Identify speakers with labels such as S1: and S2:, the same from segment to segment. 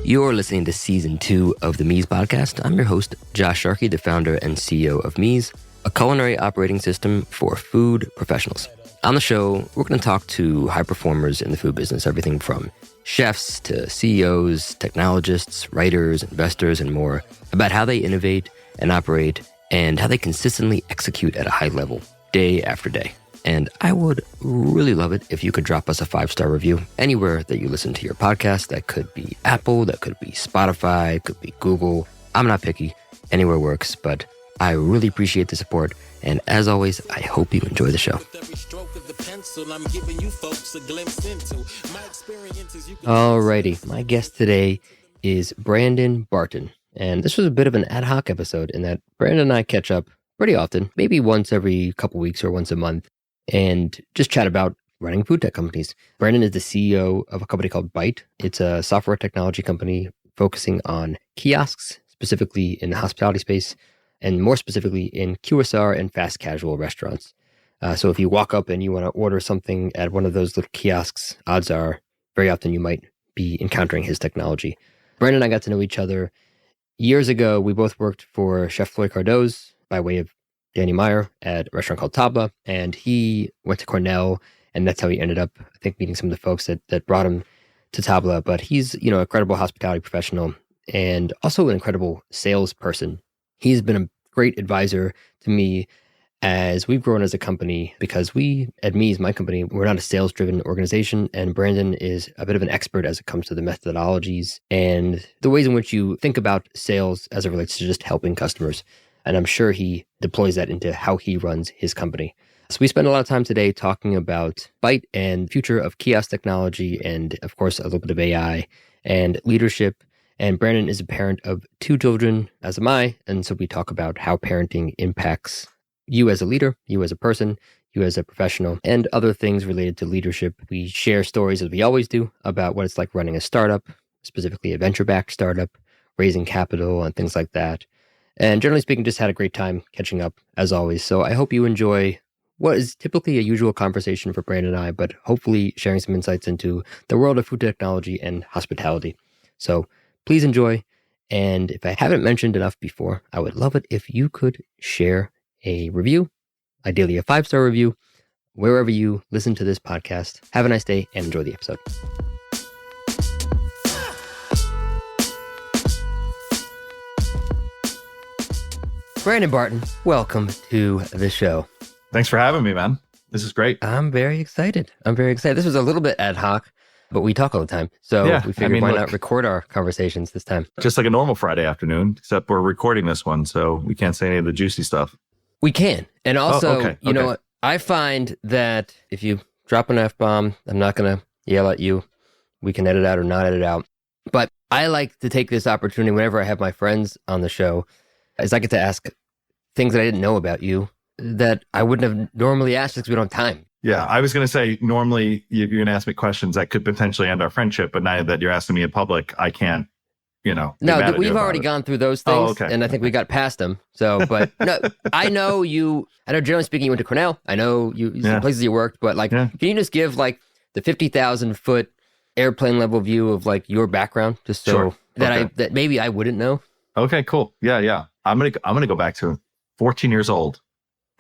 S1: You're listening to Season 2 of the Mies podcast. I'm your host, Josh Sharkey, the founder and CEO of Mies, a culinary operating system for food professionals. On the show, we're going to talk to high performers in the food business, everything from chefs to CEOs, technologists, writers, investors, and more, about how they innovate and operate and how they consistently execute at a high level, day after day. And I would really love it if you could drop us a 5-star review anywhere that you listen to your podcast. That could be Apple, that could be Spotify, could be Google. I'm not picky. Anywhere works, but I really appreciate the support. And as always, I hope you enjoy the show. Alrighty, my guest today is Brandon Barton. And this was a bit of an ad hoc episode in that Brandon and I catch up pretty often, maybe once every couple weeks or once a month, and just chat about running food tech companies. Brandon is the CEO of a company called Byte. It's a software technology company focusing on kiosks, specifically in the hospitality space, and more specifically in QSR and fast casual restaurants. So if you walk up and you want to order something at one of those little kiosks, odds are very often you might be encountering his technology. Brandon and I got to know each other years ago. We both worked for Chef Floyd Cardoz by way of Danny Meyer at a restaurant called Tabla, and he went to Cornell, and that's how he ended up, I think, meeting some of the folks that brought him to Tabla. But he's, a credible hospitality professional and also an incredible salesperson. He's been a great advisor to me as we've grown as a company, because we, at Mies, my company, we're not a sales-driven organization, and Brandon is a bit of an expert as it comes to the methodologies and the ways in which you think about sales as it relates to just helping customers. And I'm sure he deploys that into how he runs his company. So we spend a lot of time today talking about Byte and future of kiosk technology and, of course, a little bit of AI and leadership. And Brandon is a parent of 2 children, as am I. And so we talk about how parenting impacts you as a leader, you as a person, you as a professional, and other things related to leadership. We share stories, as we always do, about what it's like running a startup, specifically a venture-backed startup, raising capital and things like that. And generally speaking, just had a great time catching up, as always. So I hope you enjoy what is typically a usual conversation for Brandon and I, but hopefully sharing some insights into the world of food technology and hospitality. So please enjoy. And if I haven't mentioned enough before, I would love it if you could share a review, ideally a 5-star review, wherever you listen to this podcast. Have a nice day and enjoy the episode. Brandon Barton, welcome to the show.
S2: Thanks for having me, man. This is great.
S1: I'm very excited. This was a little bit ad hoc, but we talk all the time. So we figured why not record our conversations this time?
S2: Just like a normal Friday afternoon, except we're recording this one, so we can't say any of the juicy stuff.
S1: We can. And also, you know what? I find that if you drop an F-bomb, I'm not going to yell at you. We can edit out or not edit out. But I like to take this opportunity whenever I have my friends on the show, as I get to ask things that I didn't know about you that I wouldn't have normally asked because we don't have time.
S2: Yeah, I was going to say, normally you're going to ask me questions that could potentially end our friendship, but now that you're asking me in public, I can't,
S1: No, we've already gone through those things, and I think we got past them. So, but no, I know generally speaking, you went to Cornell. I know some places you worked, but can you just give the 50,000-foot airplane level view of your background, just so that maybe I wouldn't know?
S2: Okay, cool. Yeah. I'm gonna go back to 14 years old,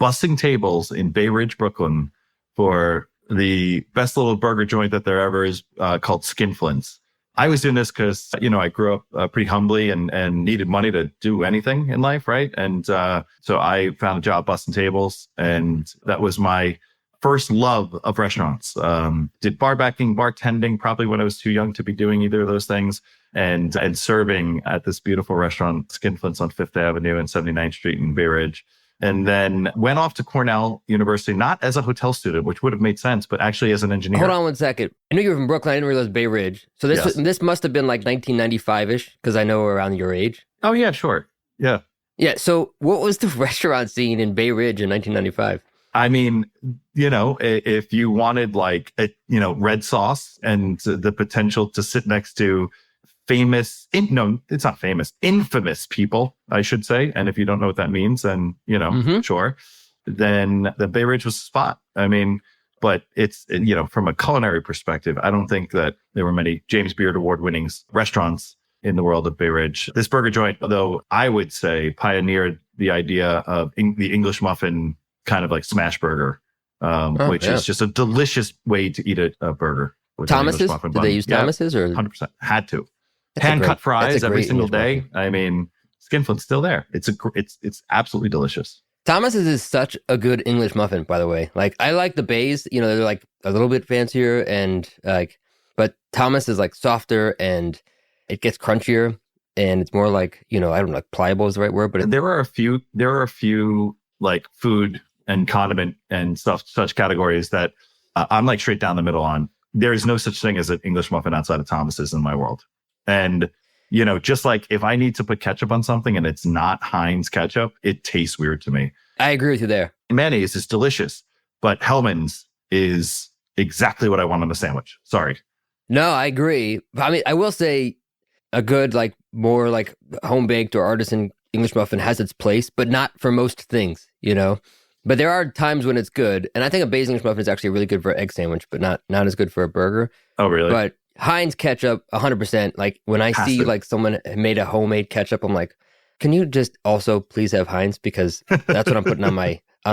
S2: bussing tables in Bay Ridge, Brooklyn, for the best little burger joint that there ever is, called Skinflint's. I was doing this because, I grew up pretty humbly and needed money to do anything in life, right? And so I found a job bussing tables, and that was my first love of restaurants. Did barbacking, bartending, probably when I was too young to be doing either of those things, and serving at this beautiful restaurant, Skinflint's on 5th Avenue and 79th Street in Bay Ridge. And then went off to Cornell University, not as a hotel student, which would have made sense, but actually as an engineer.
S1: Hold on one second. I knew you were from Brooklyn. I didn't realize Bay Ridge. So this must have been 1995-ish, because I know around your age.
S2: Oh, yeah, sure. Yeah.
S1: Yeah. So what was the restaurant scene in Bay Ridge in 1995?
S2: I mean, if you wanted red sauce and the potential to sit next to infamous people, I should say. And if you don't know what that means, then, sure. Then the Bay Ridge was a spot. I mean, but it's, from a culinary perspective, I don't think that there were many James Beard Award winning restaurants in the world of Bay Ridge. This burger joint, though, I would say pioneered the idea of the English muffin kind of like smash burger, which is just a delicious way to eat a burger. With
S1: Thomas's? Did they use Thomas's or
S2: 100%? Had to. Hand cut fries every single day.
S1: Muffin.
S2: I mean, Skinflint's still there. It's absolutely delicious.
S1: Thomas's is such a good English muffin, by the way. Like, I like the Bays, you know, they're like a little bit fancier and like, but Thomas is like softer and it gets crunchier and it's more like, you know, I don't know, like pliable is the right word, but
S2: there are a few like food and condiment and stuff, such categories that I'm like straight down the middle on. There is no such thing as an English muffin outside of Thomas's in my world. And, you know, just like if I need to put ketchup on something and it's not Heinz ketchup, it tastes weird to me.
S1: I agree with you there.
S2: Mayonnaise is delicious, but Hellman's is exactly what I want on a sandwich. Sorry.
S1: No, I agree. I mean, I will say a good, like more like home baked or artisan English muffin has its place, but not for most things, you know? But there are times when it's good. And I think a Bay's English muffin is actually really good for an egg sandwich, but not as good for a burger.
S2: Oh, really?
S1: But Heinz ketchup, 100%. Like when I see like someone made a homemade ketchup, I'm like, can you just also please have Heinz? Because that's what I'm putting on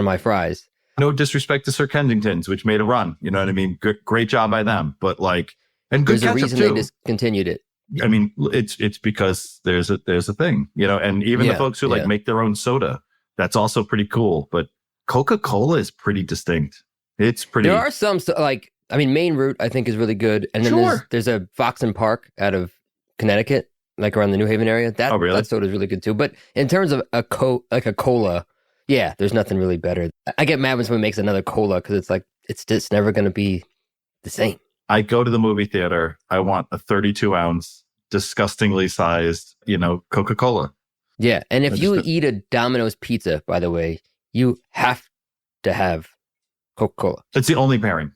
S1: my fries.
S2: No disrespect to Sir Kensington's, which made a run. You know what I mean? Great job by them. But like, and good
S1: there's
S2: ketchup
S1: a reason
S2: too.
S1: they discontinued it.
S2: I mean, it's because there's a thing, you know, and even the folks who like make their own soda, that's also pretty cool. But Coca-Cola is pretty distinct. It's pretty.
S1: There are some like, I mean, Maine Root I think is really good, and then there's a Fox and Park out of Connecticut, like around the New Haven area. That soda is really good too. But in terms of a cola, yeah, there's nothing really better. I get mad when someone makes another cola because it's like it's just never going to be the same.
S2: I go to the movie theater. I want a 32-ounce, disgustingly sized, you know, Coca-Cola.
S1: Yeah, and if you eat a Domino's pizza, by the way, you have to have Coca-Cola.
S2: It's the only pairing.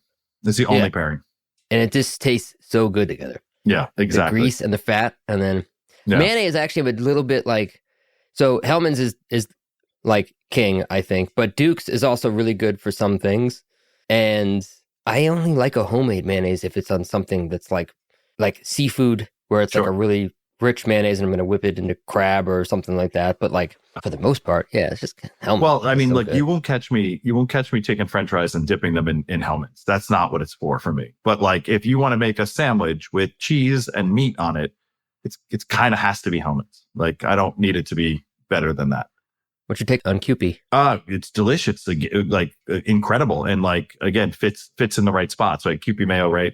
S2: It's the only pairing.
S1: And it just tastes so good together.
S2: Yeah, exactly.
S1: The grease and the fat, and then mayonnaise actually a little bit like, so Hellman's is like king, I think, but Duke's is also really good for some things. And I only like a homemade mayonnaise if it's on something that's like seafood, where it's like a really rich mayonnaise and I'm going to whip it into crab or something like that. But like for the most part, it's just Hellman's.
S2: Well, I mean, you won't catch me taking French fries and dipping them in Hellman's. That's not what it's for me. But like, if you want to make a sandwich with cheese and meat on it, it's kind of has to be Hellman's. Like, I don't need it to be better than that.
S1: What's your take on Kewpie?
S2: It's delicious, like incredible, and like again fits in the right spots. Like Kewpie mayo, right?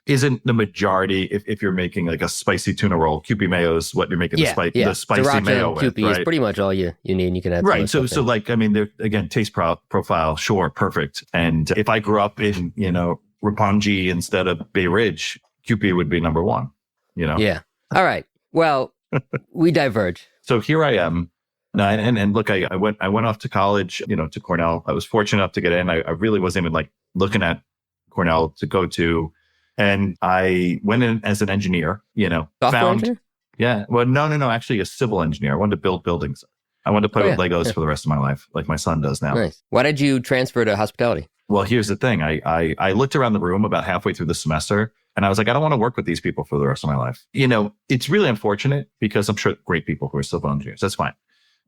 S2: Isn't the majority if you're making like a spicy tuna roll, Kewpie mayo is what you're making the spicy mayo with.
S1: Kewpie is pretty much all you need. You can add
S2: right. So like I mean, there again, taste profile, sure, perfect. And if I grew up in Roppongi instead of Bay Ridge, Kewpie would be number one. You know?
S1: Yeah. All right. Well, we diverge.
S2: So here I am. No, and look, I went off to college, to Cornell. I was fortunate enough to get in. I really wasn't even like looking at Cornell to go to, and I went in as an engineer.
S1: Software engineer?
S2: Yeah. Well, no, actually a civil engineer. I wanted to build buildings. I wanted to play with Legos for the rest of my life, like my son does now.
S1: Nice. Why did you transfer to hospitality?
S2: Well, here's the thing. I looked around the room about halfway through the semester, and I was like, I don't want to work with these people for the rest of my life. It's really unfortunate because I'm sure great people who are civil engineers. That's fine.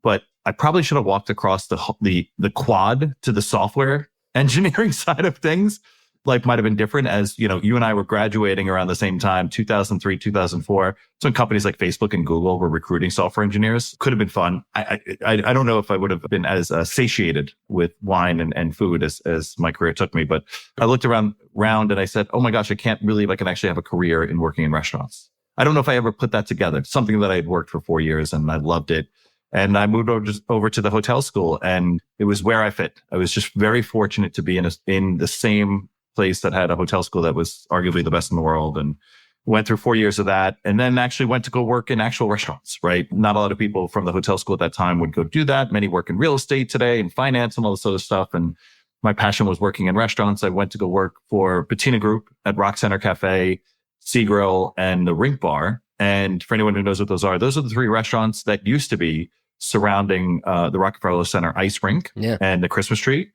S2: But I probably should have walked across the quad to the software engineering side of things. Life might have been different as, you and I were graduating around the same time, 2003, 2004. So when companies like Facebook and Google were recruiting software engineers, could have been fun. I don't know if I would have been as satiated with wine and food as my career took me. But I looked around and I said, oh my gosh, I can't believe I can actually have a career in working in restaurants. I don't know if I ever put that together. Something that I had worked for 4 years and I loved it. And I moved over to the hotel school, and it was where I fit. I was just very fortunate to be in the same place that had a hotel school that was arguably the best in the world, and went through 4 years of that, and then actually went to go work in actual restaurants, right? Not a lot of people from the hotel school at that time would go do that. Many work in real estate today and finance and all this other stuff. And my passion was working in restaurants. I went to go work for Patina Group at Rock Center Cafe, Sea Grill, and the Rink Bar. And for anyone who knows what those are the three restaurants that used to be surrounding the Rockefeller Center ice rink and the Christmas tree.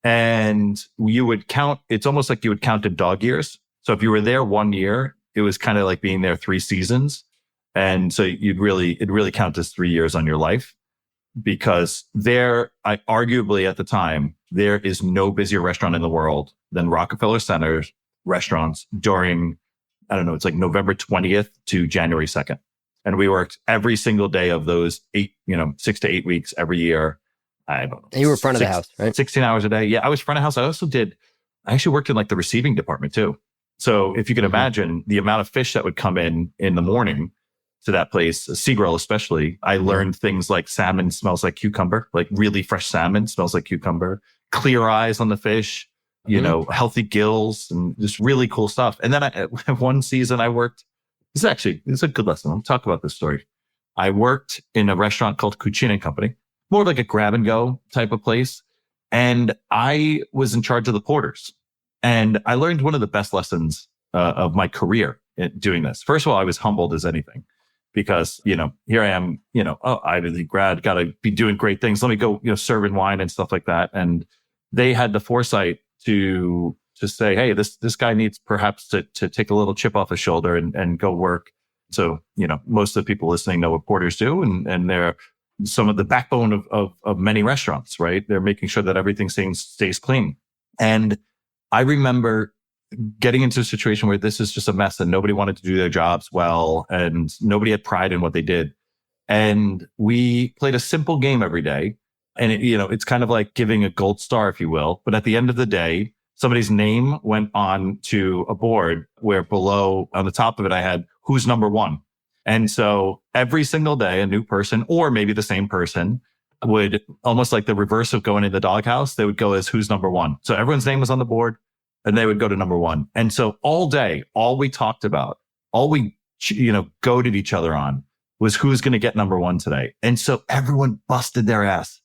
S2: And you would count, it's almost like you would count in dog years. So if you were there 1 year, it was kind of like being there 3 seasons. And so it really counts as 3 years on your life, because I arguably at the time, there is no busier restaurant in the world than Rockefeller Center's restaurants during, I don't know, it's like November 20th to January 2nd. And we worked every single day of those 6 to 8 weeks every year. I don't know.
S1: And you were front of the house, right?
S2: 16 hours a day. Yeah, I was front of house. I actually worked in like the receiving department too. So if you can imagine the amount of fish that would come in the morning to that place, sea grill especially, I learned things like salmon smells like cucumber, like really fresh salmon smells like cucumber, clear eyes on the fish, healthy gills, and just really cool stuff. And then one season I worked, it's a good lesson. I'll talk about this story. I worked in a restaurant called Cucina Company, more like a grab and go type of place. And I was in charge of the porters. And I learned one of the best lessons of my career in doing this. First of all, I was humbled as anything, because, here I am, Ivy League grad, got to be doing great things. Let me go, serving wine and stuff like that. And they had the foresight to say, hey, this guy needs perhaps to take a little chip off his shoulder and go work. So, most of the people listening know what porters do, and they're some of the backbone of many restaurants, right? They're making sure that everything stays clean. And I remember getting into a situation where this is just a mess and nobody wanted to do their jobs well, and nobody had pride in what they did. And we played a simple game every day. And it's kind of like giving a gold star, if you will. But at the end of the day, somebody's name went on to a board where below on the top of it, I had who's number one. And so every single day, a new person, or maybe the same person, would, almost like the reverse of going in the doghouse, they would go as who's number one. So everyone's name was on the board and they would go to number one. And so all day, all we talked about, all we, goaded each other on was who's going to get number one today. And so everyone busted their ass.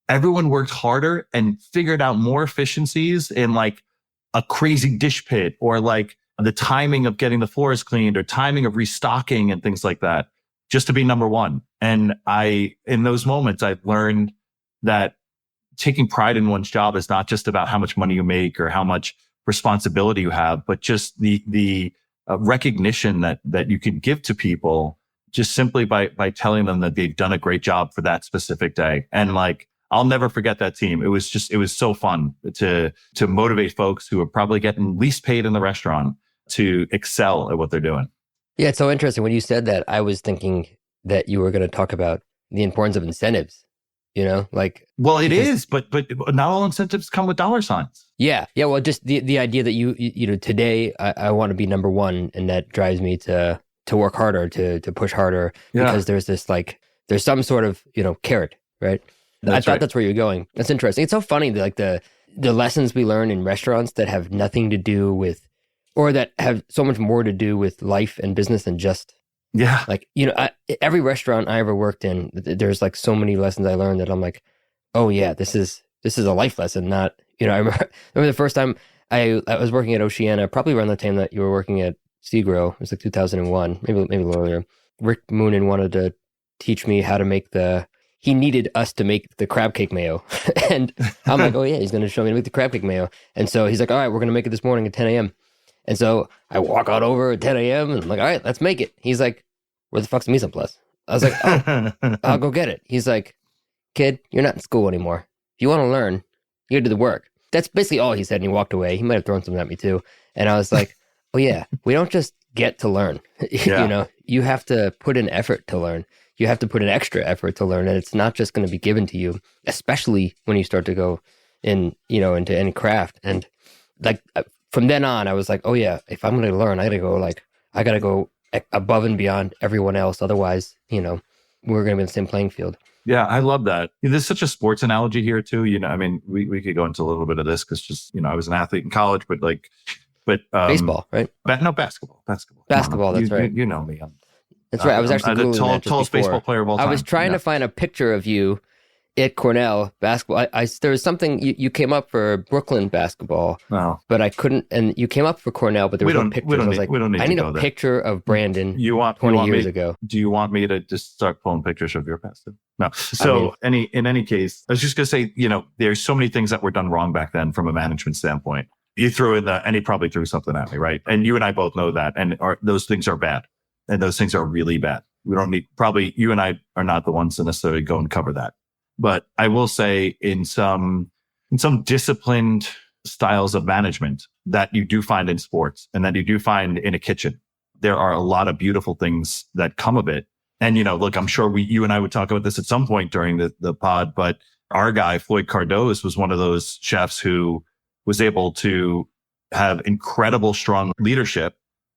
S2: Everyone worked harder and figured out more efficiencies in like a crazy dish pit, or like the timing of getting the floors cleaned, or timing of restocking and things like that, just to be number one. And in those moments, I learned that taking pride in one's job is not just about how much money you make or how much responsibility you have, but just the recognition that you can give to people just simply by telling them that they've done a great job for that specific day. And like, I'll never forget that team. It was so fun to motivate folks who are probably getting least paid in the restaurant to excel at what they're doing.
S1: Yeah, it's so interesting. When you said that, I was thinking that you were going to talk about the importance of incentives, like...
S2: Well, it is, but not all incentives come with dollar signs.
S1: Yeah. Well, just the idea that you today I want to be number one, and that drives me to work harder, to push harder, because there's this there's some sort of, carrot, right? I thought that's where you're going. That's interesting. It's so funny, like the lessons we learn in restaurants that have nothing to do with, or that have so much more to do with life and business than just, every restaurant I ever worked in, there's like so many lessons I learned that I'm like, oh yeah, this is a life lesson, not, I remember the first time I was working at Oceana, probably around the time that you were working at Sea Grill. It was like 2001, maybe a little earlier. Rick Moonen wanted to teach me how to make he needed us to make the crab cake mayo. And I'm like, oh yeah, he's going to show me how to make the crab cake mayo. And so he's like, all right, we're going to make it this morning at 10 a.m. And so I walk out over at 10 a.m. and I'm like, all right, let's make it. He's like, where the fuck's the mise en place? I was like, oh, I'll go get it. He's like, kid, you're not in school anymore. If you want to learn, you gotta do the work. That's basically all he said, and he walked away. He might have thrown something at me too. And I was like, oh yeah, we don't just get to learn. You have to put in effort to learn. You have to put in extra effort to learn, and it's not just going to be given to you, especially when you start to go into any craft. And like from then on, I was like, oh yeah, if I'm going to learn, I got to go above and beyond everyone else. Otherwise, we're going to be in the same playing field.
S2: Yeah, I love that. There's such a sports analogy here too. We could go into a little bit of this because just, I was an athlete in college, but
S1: baseball, right?
S2: No, basketball.
S1: Basketball. That's right.
S2: You know me.
S1: That's right. I was actually
S2: the tallest baseball player of all time.
S1: I was trying to find a picture of you at Cornell basketball. There was something you came up for Brooklyn basketball, but I couldn't. And you came up for Cornell, but there was no pictures. I was like, I need a picture of Brandon. 20 years ago.
S2: Do you want me to just start pulling pictures of your past? No. So in any case, I was just gonna say, there's so many things that were done wrong back then from a management standpoint. You threw in and he probably threw something at me, right? And you and I both know that, and those things are bad. And those things are really bad. we don't need, probably you and I are not the ones to necessarily go and cover that. But I will say in some disciplined styles of management that you do find in sports and that you do find in a kitchen, there are a lot of beautiful things that come of it. And, look, I'm sure you and I would talk about this at some point during the pod, but our guy, Floyd Cardoz, was one of those chefs who was able to have incredible, strong leadership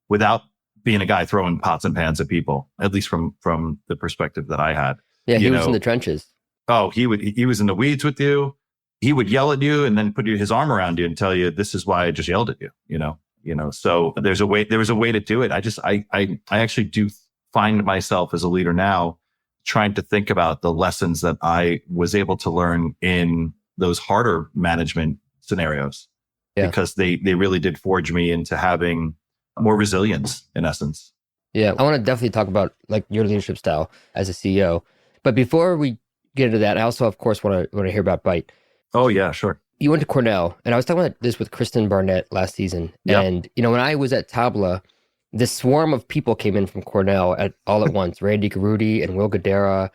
S2: without being a guy throwing pots and pans at people, at least from the perspective that I had.
S1: Yeah, he was in the trenches.
S2: Oh, he was in the weeds with you. He would yell at you and then put his arm around you and tell you, this is why I just yelled at you, so there was a way to do it. I actually do find myself as a leader now trying to think about the lessons that I was able to learn in those harder management scenarios, because they really did forge me into having more resilience in essence.
S1: Yeah. I want to definitely talk about like your leadership style as a CEO. But before we get into that, I also, of course, want to hear about Bite.
S2: Oh, yeah, sure.
S1: You went to Cornell, and I was talking about this with Kristen Barnett last season. Yep. And, when I was at Tabla, this swarm of people came in from Cornell all at once. Randy Garuti and Will Guidara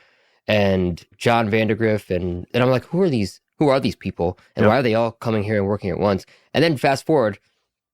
S1: and John Vandergriff. And I'm like, who are these people? And why are they all coming here and working at once? And then fast forward,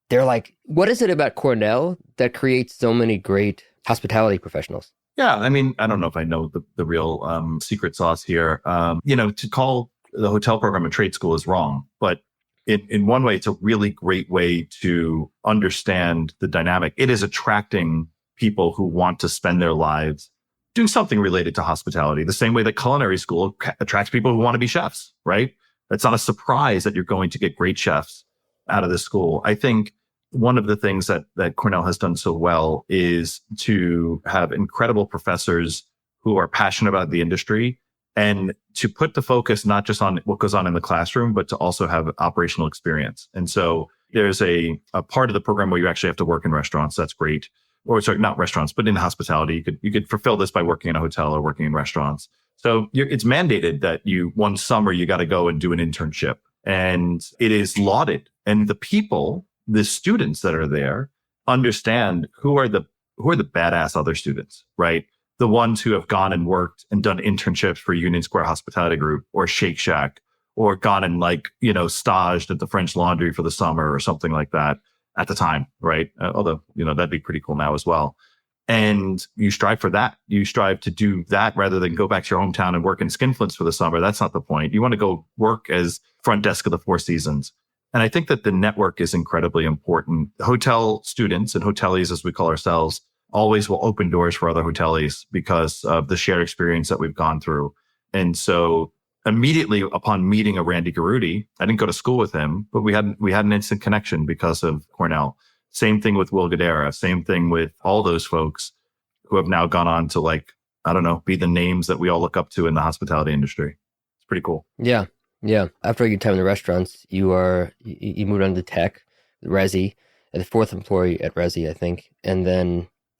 S1: they're like, what is it about Cornell that creates so many great hospitality professionals?
S2: Yeah, I mean, I don't know if I know the real secret sauce here. To call the hotel program a trade school is wrong, but in one way, it's a really great way to understand the dynamic. It is attracting people who want to spend their lives doing something related to hospitality, the same way that culinary school attracts people who want to be chefs, right? It's not a surprise that you're going to get great chefs out of this school. I think one of the things that Cornell has done so well is to have incredible professors who are passionate about the industry and to put the focus not just on what goes on in the classroom, but to also have operational experience. And so there's a part of the program where you actually have to work in restaurants. That's great. Or sorry, not restaurants, but in hospitality. You could fulfill this by working in a hotel or working in restaurants. So it's mandated that one summer you got to go and do an internship, and it is lauded. And the students that are there understand who are the badass other students, right? The ones who have gone and worked and done internships for Union Square Hospitality Group or Shake Shack, or gone and staged at the French Laundry for the summer or something like that at the time, right? Although, that'd be pretty cool now as well. And you strive for that. You strive to do that rather than go back to your hometown and work in Skinflints for the summer. That's not the point. You want to go work as front desk of the Four Seasons. And I think that the network is incredibly important. Hotel students and hoteliers, as we call ourselves, always will open doors for other hoteliers because of the shared experience that we've gone through. And so immediately upon meeting a Randy Garuti, I didn't go to school with him, but we had an instant connection because of Cornell. Same thing with Will Guidara. Same thing with all those folks who have now gone on to be the names that we all look up to in the hospitality industry. It's pretty cool.
S1: Yeah. Yeah. After your time in the restaurants, you moved on to tech, Resi, the fourth employee at Resi, I think. And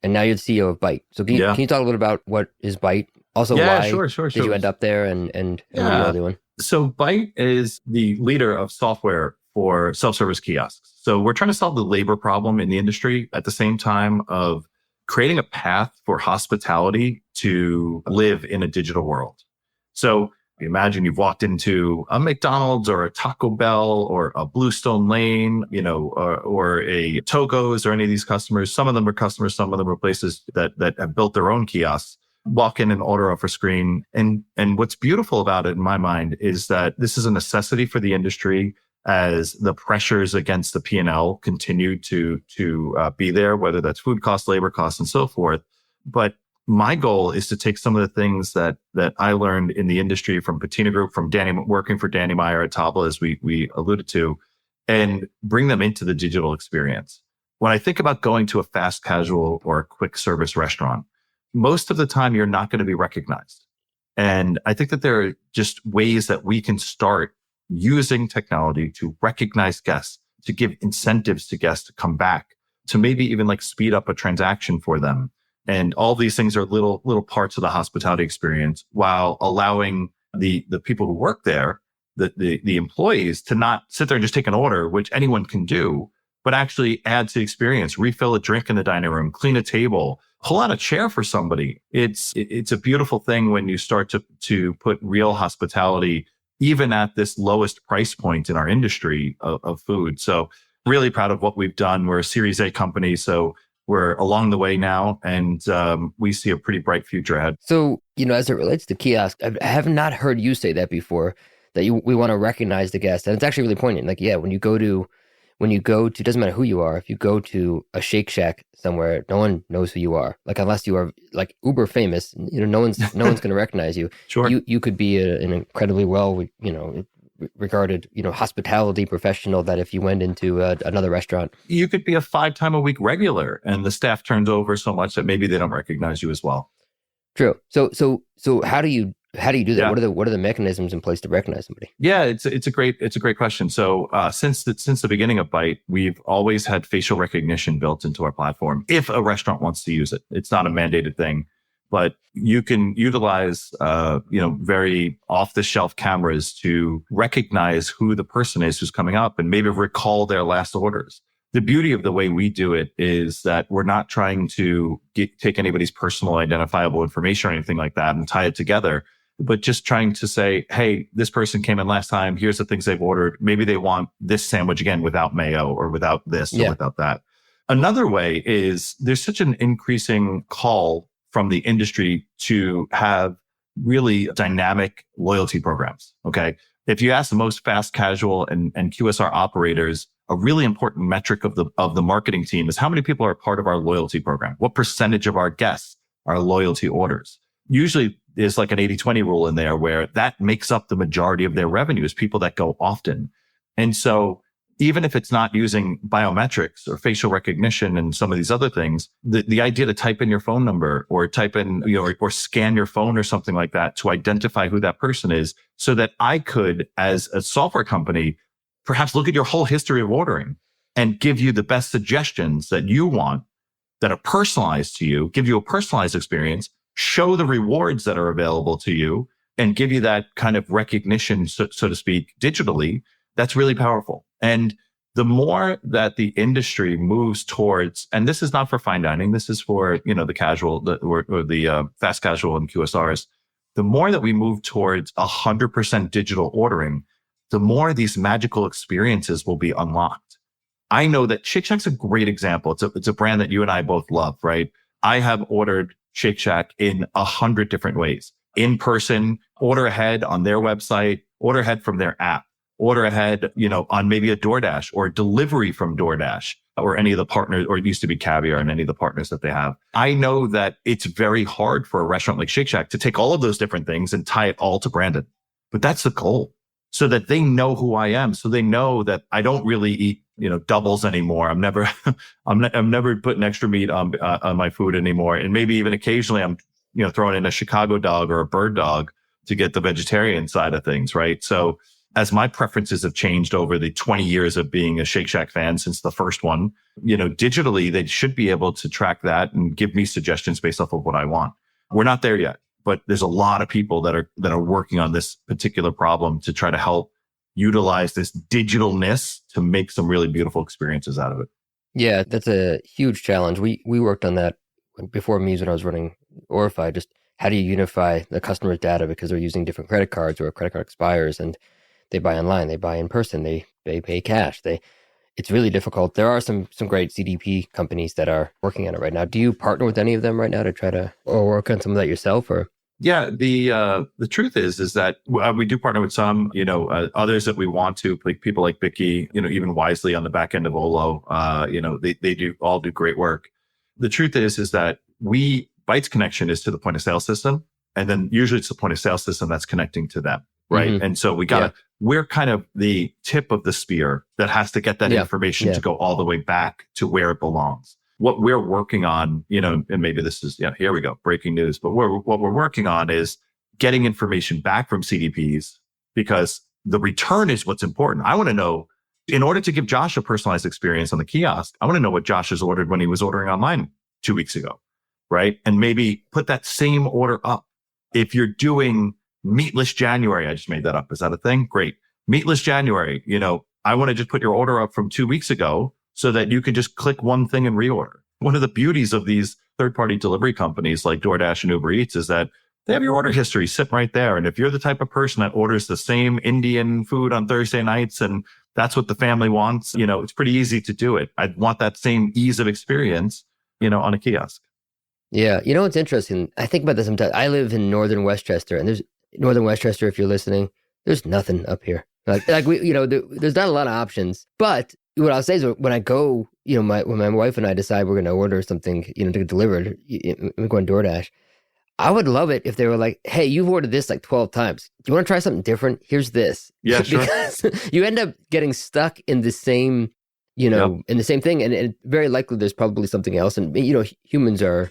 S1: now you're the CEO of Bite. So can you talk a little about what is Bite? Also, why did you end up there and what are you all doing?
S2: So Bite is the leader of software for self-service kiosks. So we're trying to solve the labor problem in the industry at the same time of creating a path for hospitality to live in a digital world. So imagine you've walked into a McDonald's or a Taco Bell or a Bluestone Lane, or a Togo's or any of these customers. Some of them are customers, some of them are places that have built their own kiosks. Walk in and order off a screen. And what's beautiful about it in my mind is that this is a necessity for the industry as the pressures against the P&L continue to be there, whether that's food costs, labor costs, and so forth. But my goal is to take some of the things that I learned in the industry from Patina Group, from working for Danny Meyer at Tabla, as we alluded to, and bring them into the digital experience. When I think about going to a fast casual or a quick service restaurant, most of the time you're not going to be recognized. And I think that there are just ways that we can start using technology to recognize guests, to give incentives to guests to come back, to maybe even speed up a transaction for them. And all these things are little parts of the hospitality experience, while allowing the people who work there, the employees, to not sit there and just take an order, which anyone can do, but actually add to the experience, refill a drink in the dining room, clean a table, pull out a chair for somebody. It's a beautiful thing when you start to put real hospitality, even at this lowest price point in our industry of food. So really proud of what we've done. We're a Series A company, so we're along the way now, and we see a pretty bright future ahead.
S1: So, as it relates to kiosk, I have not heard you say that before, that we want to recognize the guest. And it's actually really poignant. Like, yeah, when you go to, doesn't matter who you are, if you go to a Shake Shack somewhere, no one knows who you are. Like, unless you are like uber famous, no one's going to recognize you.
S2: Sure.
S1: You could be an incredibly well, regarded, hospitality professional that if you went into another restaurant,
S2: you could be a 5-time-a-week regular, and the staff turns over so much that maybe they don't recognize you as well.
S1: True. So how do you do that?
S2: Yeah.
S1: What are the mechanisms in place to recognize somebody?
S2: Yeah, it's a great question. So since the beginning of Byte, we've always had facial recognition built into our platform. If a restaurant wants to use it, it's not a mandated thing, but you can utilize very off the shelf cameras to recognize who the person is who's coming up and maybe recall their last orders. The beauty of the way we do it is that we're not trying to take anybody's personal identifiable information or anything like that and tie it together, but just trying to say, hey, this person came in last time. Here's the things they've ordered. Maybe they want this sandwich again without mayo or without this or without that. Another way is there's such an increasing call from the industry to have really dynamic loyalty programs. Okay. If you ask the most fast casual and QSR operators, a really important metric of the marketing team is how many people are a part of our loyalty program. What percentage of our guests are loyalty orders? Usually there's like an 80-20 rule in there where that makes up the majority of their revenue is people that go often. And so even if it's not using biometrics or facial recognition and some of these other things, the idea to type in your phone number or type in, or scan your phone or something like that to identify who that person is, so that I could, as a software company, perhaps look at your whole history of ordering and give you the best suggestions that you want that are personalized to you, give you a personalized experience, show the rewards that are available to you, and give you that kind of recognition, so to speak, digitally. That's really powerful. And the more that the industry moves towards, and this is not for fine dining, this is for, the casual, or the fast casual and QSRs, the more that we move towards 100% digital ordering, the more these magical experiences will be unlocked. I know that Shake Shack's a great example. It's a brand that you and I both love, right? I have ordered Shake Shack in 100 different ways. In person, order ahead on their website, order ahead from their app, order ahead, on maybe a DoorDash or delivery from DoorDash or any of the partners, or it used to be Caviar and any of the partners that they have. I know that it's very hard for a restaurant like Shake Shack to take all of those different things and tie it all to Brandon. But that's the goal, so that they know who I am. So they know that I don't really eat, doubles anymore. I'm never putting extra meat on my food anymore. And maybe even occasionally I'm, throwing in a Chicago dog or a bird dog to get the vegetarian side of things. Right. So as my preferences have changed over the 20 years of being a Shake Shack fan since the first one, digitally, they should be able to track that and give me suggestions based off of what I want. We're not there yet, but there's a lot of people that are working on this particular problem to try to help utilize this digitalness to make some really beautiful experiences out of it.
S1: Yeah, that's a huge challenge. We worked on that before me when I was running Orify. Just how do you unify the customer's data, because they're using different credit cards, or a credit card expires and they buy online, they buy in person, they pay cash. It's really difficult. There are some great CDP companies that are working on it right now. Do you partner with any of them right now to try to, or work on some of that yourself? Or
S2: yeah, the truth is that we do partner with some, others that we want to, like people like Bicky, even Wisely on the back end of Olo, they do great work. The truth is that Byte's connection is to the point of sale system, and then usually it's the point of sale system that's connecting to them. Right. Mm-hmm. And so we're kind of the tip of the spear that has to get that information to go all the way back to where it belongs. What we're working on, and maybe this is, here we go, breaking news, but what we're working on is getting information back from CDPs, because the return is what's important. I want to know, in order to give Josh a personalized experience on the kiosk, I want to know what Josh has ordered when he was ordering online 2 weeks ago. Right. And maybe put that same order up. If you're doing Meatless January, I just made that up. Is that a thing? Great. Meatless January, I want to just put your order up from 2 weeks ago, so that you can just click one thing and reorder. One of the beauties of these third-party delivery companies like DoorDash and Uber Eats is that they have your order history sitting right there. And if you're the type of person that orders the same Indian food on Thursday nights and that's what the family wants, it's pretty easy to do it. I'd want that same ease of experience, on a kiosk.
S1: Yeah. You know what's interesting? I think about this sometimes. I live in northern Westchester, and there's northern Westchester, if you're listening, there's nothing up here. Like we, there's not a lot of options. But what I'll say is when I go, when my wife and I decide we're going to order something, to get delivered, we go on DoorDash. I would love it if they were like, hey, you've ordered this like 12 times. Do you want to try something different? Here's this.
S2: Yeah, sure.
S1: Because you end up getting stuck in the same, in the same thing. And very likely there's probably something else. And, humans are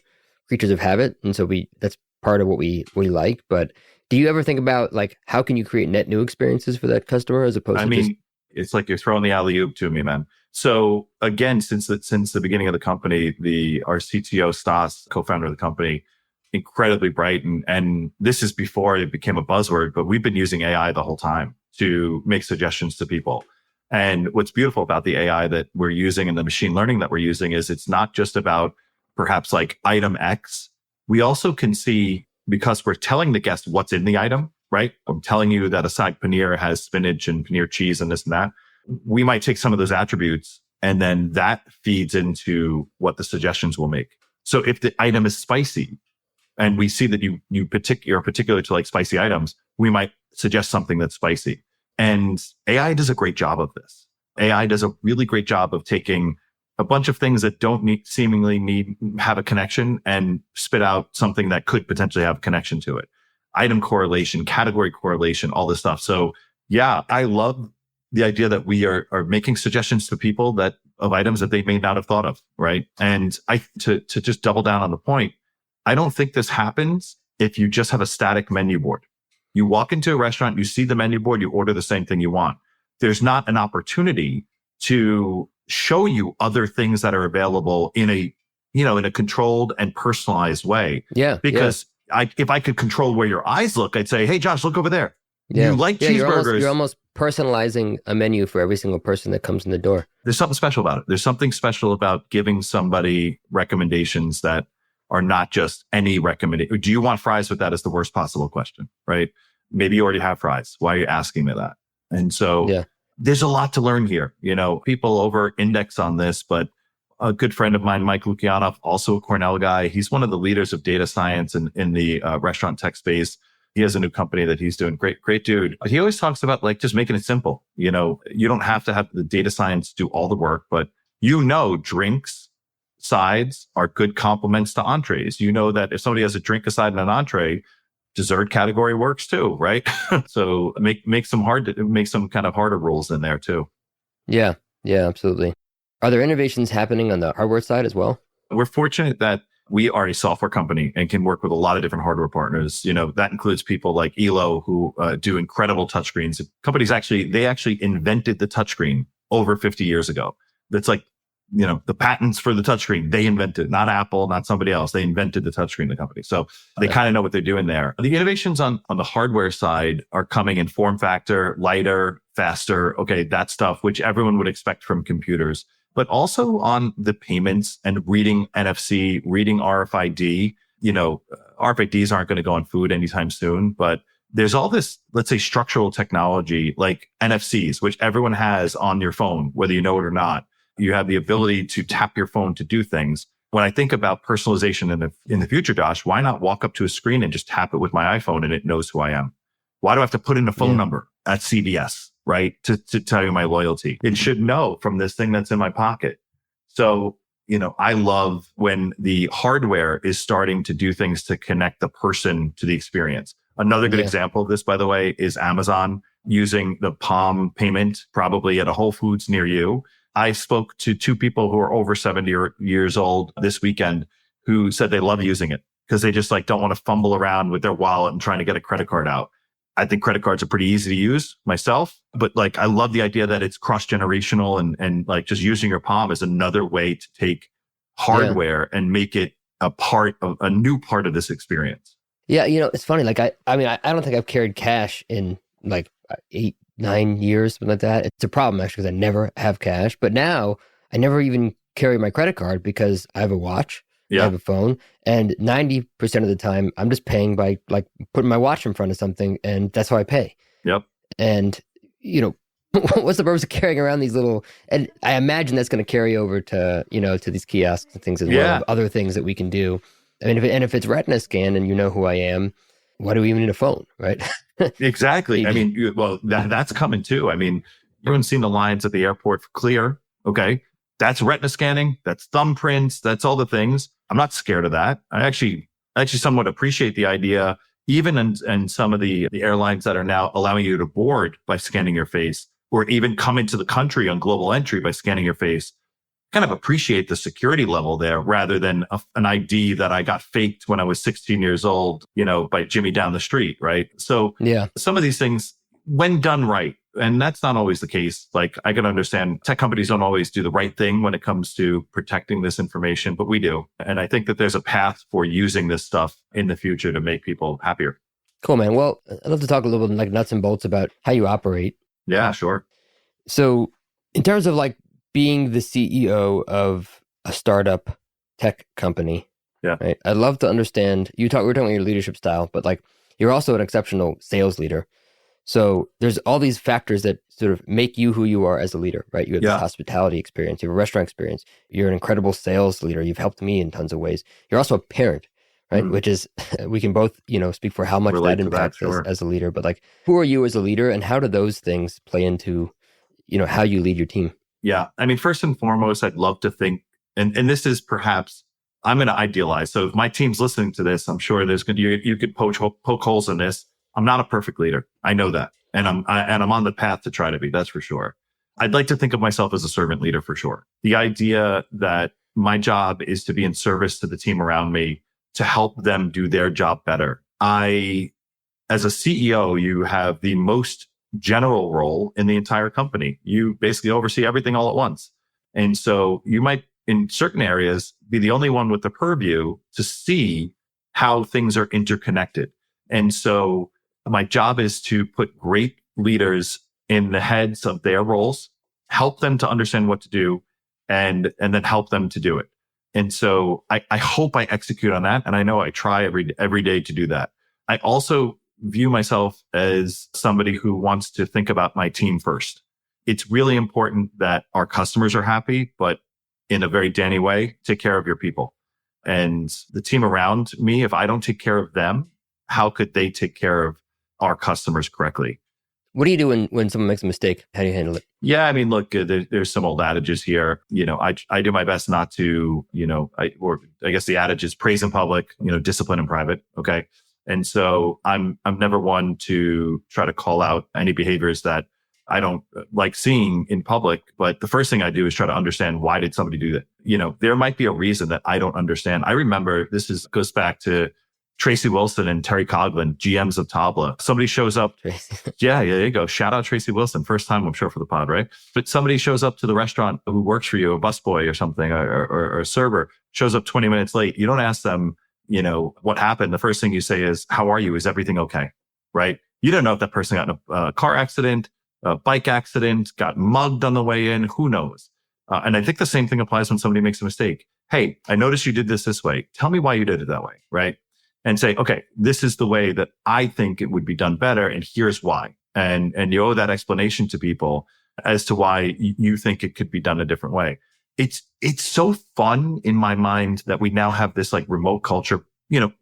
S1: creatures of habit. And so that's part of what we like. But do you ever think about like, how can you create net new experiences for that customer as opposed to just...
S2: It's like you're throwing the alley-oop to me, man. So again, since the beginning of the company, our CTO, Stas, co-founder of the company, incredibly bright. And this is before it became a buzzword, but we've been using AI the whole time to make suggestions to people. And what's beautiful about the AI that we're using and the machine learning that we're using is it's not just about perhaps like item X. We also can see, because we're telling the guest what's in the item, right? I'm telling you that a side paneer has spinach and paneer cheese and this and that. We might take some of those attributes and then that feeds into what the suggestions will make. So if the item is spicy, and we see that you're particular to like spicy items, we might suggest something that's spicy. And AI does a great job of this. AI does a really great job of taking a bunch of things that don't seemingly have a connection and spit out something that could potentially have a connection to it. Item correlation, category correlation, all this stuff. So yeah, I love the idea that we are making suggestions to people of items that they may not have thought of, right? And to just double down on the point, I don't think this happens if you just have a static menu board. You walk into a restaurant, you see the menu board, you order the same thing you want. There's not an opportunity to show you other things that are available in a controlled and personalized way.
S1: Yeah.
S2: Because if I could control where your eyes look, I'd say, hey, Josh, look over there. Yeah. You like cheeseburgers.
S1: You're almost personalizing a menu for every single person that comes in the door.
S2: There's something special about it. There's something special about giving somebody recommendations that are not just any recommendation. Do you want fries with that is the worst possible question, right? Maybe you already have fries. Why are you asking me that? And so there's a lot to learn here. People over index on this, but a good friend of mine, Mike Lukianoff, also a Cornell guy. He's one of the leaders of data science in the restaurant tech space. He has a new company that he's doing. Great dude. He always talks about like just making it simple. You don't have to have the data science do all the work, but drinks, sides are good complements to entrees. You know that if somebody has a drink aside and an entree, dessert category works too, right? So make some kind of harder rules in there too.
S1: Yeah, absolutely. Are there innovations happening on the hardware side as well?
S2: We're fortunate that we are a software company and can work with a lot of different hardware partners. That includes people like Elo who do incredible touchscreens. Companies they invented the touchscreen over 50 years ago. That's like, the patents for the touchscreen, they invented, not Apple, not somebody else. They invented the touchscreen, the company. So they kind of know what they're doing there. The innovations on the hardware side are coming in form factor, lighter, faster. Okay, that stuff, which everyone would expect from computers, but also on the payments and reading NFC, reading RFID. RFIDs aren't going to go on food anytime soon, but there's all this, let's say, structural technology like NFCs, which everyone has on your phone, whether you know it or not. You have the ability to tap your phone to do things. When I think about personalization in the future, Josh, why not walk up to a screen and just tap it with my iPhone and it knows who I am? Why do I have to put in a phone number at CVS, right? To tell you my loyalty. It should know from this thing that's in my pocket. So, I love when the hardware is starting to do things to connect the person to the experience. Another good example of this, by the way, is Amazon using the Palm payment, probably at a Whole Foods near you. I spoke to two people who are over 70 years old this weekend who said they love using it because they just don't want to fumble around with their wallet and trying to get a credit card out. I think credit cards are pretty easy to use myself, but I love the idea that it's cross-generational and just using your Palm is another way to take hardware and make it a new part of this experience.
S1: Yeah. It's funny. I don't think I've carried cash in 8-9 years, something like that. It's a problem actually because I never have cash. But now I never even carry my credit card because I have a watch, I
S2: Yeah.
S1: have a phone, and 90% of the time I'm just paying by like putting my watch in front of something, and that's how I pay.
S2: Yep.
S1: And, you know, what's the purpose of carrying around these little, and I imagine that's going to carry over to, to these kiosks and things as well,
S2: Yeah.
S1: of other things that we can do. I mean, if it's retina scan and you know who I am, why do we even need a phone, right?
S2: Exactly. I
S1: Maybe.
S2: mean, well, that's coming too. I mean, everyone's seen the lines at the airport for Clear. Okay. That's retina scanning. That's thumbprints. That's all the things. I'm not scared of that. I actually somewhat appreciate the idea, even in some of the airlines that are now allowing you to board by scanning your face, or even come into the country on global entry by scanning your face. Kind of appreciate the security level there rather than an ID that I got faked when I was 16 years old, by Jimmy down the street. Right. So
S1: Yeah.
S2: some of these things, when done right, and that's not always the case. Like, I can understand tech companies don't always do the right thing when it comes to protecting this information, but we do. And I think that there's a path for using this stuff in the future to make people happier.
S1: Cool, man. Well, I'd love to talk a little bit like nuts and bolts about how you operate.
S2: Yeah, sure.
S1: So in terms of like being the CEO of a startup tech company,
S2: Yeah.
S1: right? I'd love to understand, we were talking about your leadership style, but like you're also an exceptional sales leader. So there's all these factors that sort of make you who you are as a leader, right? You have this hospitality experience, you have a restaurant experience, you're an incredible sales leader. You've helped me in tons of ways. You're also a parent, right? Which is, we can both, speak for how much
S2: Relate
S1: that
S2: to
S1: impacts
S2: sure.
S1: as a leader, but like, who are you as a leader and how do those things play into, how you lead your team?
S2: Yeah. I mean, first and foremost, I'd love to think, and this is perhaps, I'm going to idealize. So if my team's listening to this, I'm sure you could poke holes in this. I'm not a perfect leader. I know that. And I'm on the path to try to be, that's for sure. I'd like to think of myself as a servant leader for sure. The idea that my job is to be in service to the team around me to help them do their job better. As a CEO, you have the most general role in the entire company. You basically oversee everything all at once. And so you might, in certain areas, be the only one with the purview to see how things are interconnected. And so my job is to put great leaders in the heads of their roles, help them to understand what to do, and then help them to do it. And so I hope I execute on that. And I know I try every day to do that. I also view myself as somebody who wants to think about my team first. It's really important that our customers are happy, but in a very Danny way, take care of your people. And the team around me, if I don't take care of them, how could they take care of our customers correctly?
S1: What do you do when someone makes a mistake? How do you handle it?
S2: Yeah, I mean, look, there's some old adages here. I do my best not to, I guess the adage is praise in public, discipline in private. Okay. And so I'm never one to try to call out any behaviors that I don't like seeing in public. But the first thing I do is try to understand, why did somebody do that? There might be a reason that I don't understand. I remember goes back to Tracy Wilson and Terry Coughlin, GMs of Tabla. Somebody shows up. Yeah, there you go. Shout out Tracy Wilson. First time, I'm sure, for the pod, right? But somebody shows up to the restaurant who works for you, a busboy or something, or a server, shows up 20 minutes late. You don't ask them, what happened. The first thing you say is, how are you? Is everything okay? Right? You don't know if that person got in a car accident, a bike accident, got mugged on the way in. Who knows? And I think the same thing applies when somebody makes a mistake. Hey, I noticed you did this way. Tell me why you did it that way, right? And say, okay, this is the way that I think it would be done better, and here's why. And you owe that explanation to people as to why you think it could be done a different way. It's so fun in my mind that we now have this like remote culture.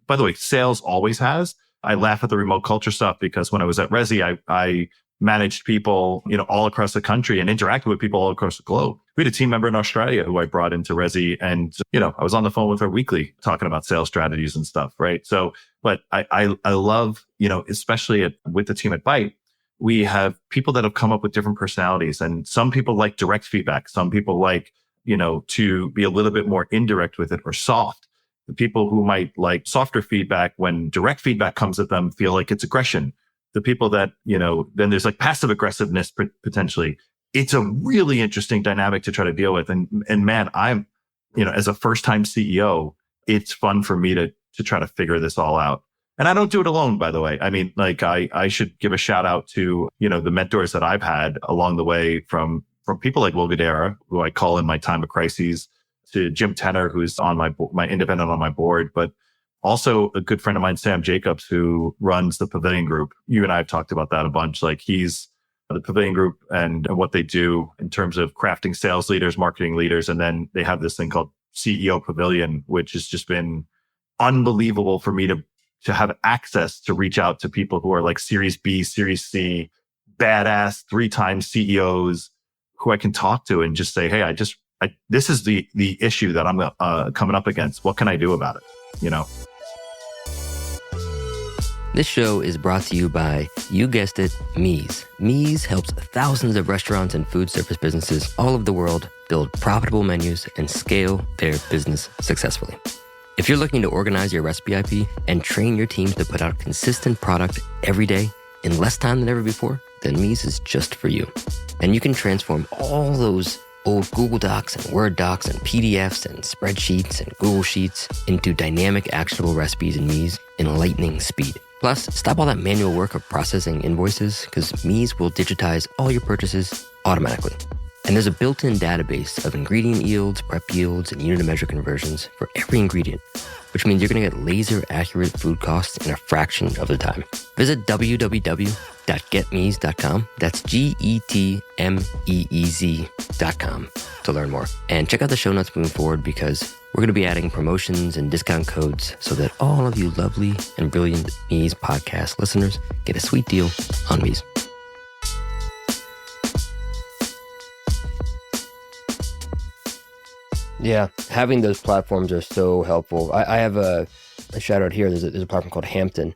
S2: By the way, sales always has. I laugh at the remote culture stuff because when I was at Resi, I managed people, all across the country and interacted with people all across the globe. We had a team member in Australia who I brought into Resi, and, I was on the phone with her weekly talking about sales strategies and stuff. Right. So, but I love, especially with the team at Byte, we have people that have come up with different personalities, and some people like direct feedback. Some people like, to be a little bit more indirect with it or soft. The people who might like softer feedback when direct feedback comes at them feel like it's aggression. The people that, then there's like passive aggressiveness potentially. It's a really interesting dynamic to try to deal with. And man, I'm, as a first time CEO, it's fun for me to try to figure this all out. And I don't do it alone, by the way. I mean, like I should give a shout out to, the mentors that I've had along the way, from from people like Will Guidara, who I call in my time of crises, to Jim Tenner, who's on my independent on my board, but also a good friend of mine, Sam Jacobs, who runs the Pavilion Group. You and I have talked about that a bunch. Like he's the Pavilion Group and what they do in terms of crafting sales leaders, marketing leaders. And then they have this thing called CEO Pavilion, which has just been unbelievable for me to have access to reach out to people who are like Series B, Series C, badass 3-time CEOs who I can talk to and just say, hey, this is the issue that I'm coming up against. What can I do about it? You know?
S1: This show is brought to you by, you guessed it, Meez. Meez helps thousands of restaurants and food service businesses all over the world build profitable menus and scale their business successfully. If you're looking to organize your recipe IP and train your teams to put out consistent product every day in less time than ever before, then Meez is just for you. And you can transform all those old Google Docs and Word docs and PDFs and spreadsheets and Google Sheets into dynamic, actionable recipes in Meez in lightning speed. Plus, stop all that manual work of processing invoices because Meez will digitize all your purchases automatically. And there's a built-in database of ingredient yields, prep yields, and unit of measure conversions for every ingredient, which means you're going to get laser-accurate food costs in a fraction of the time. Visit www.getmeez.com. That's GETMEEZ.com to learn more. And check out the show notes moving forward because we're going to be adding promotions and discount codes so that all of you lovely and brilliant Meez podcast listeners get a sweet deal on Meez. Yeah, having those platforms are so helpful. I have a shout out here. There's a platform called Hampton,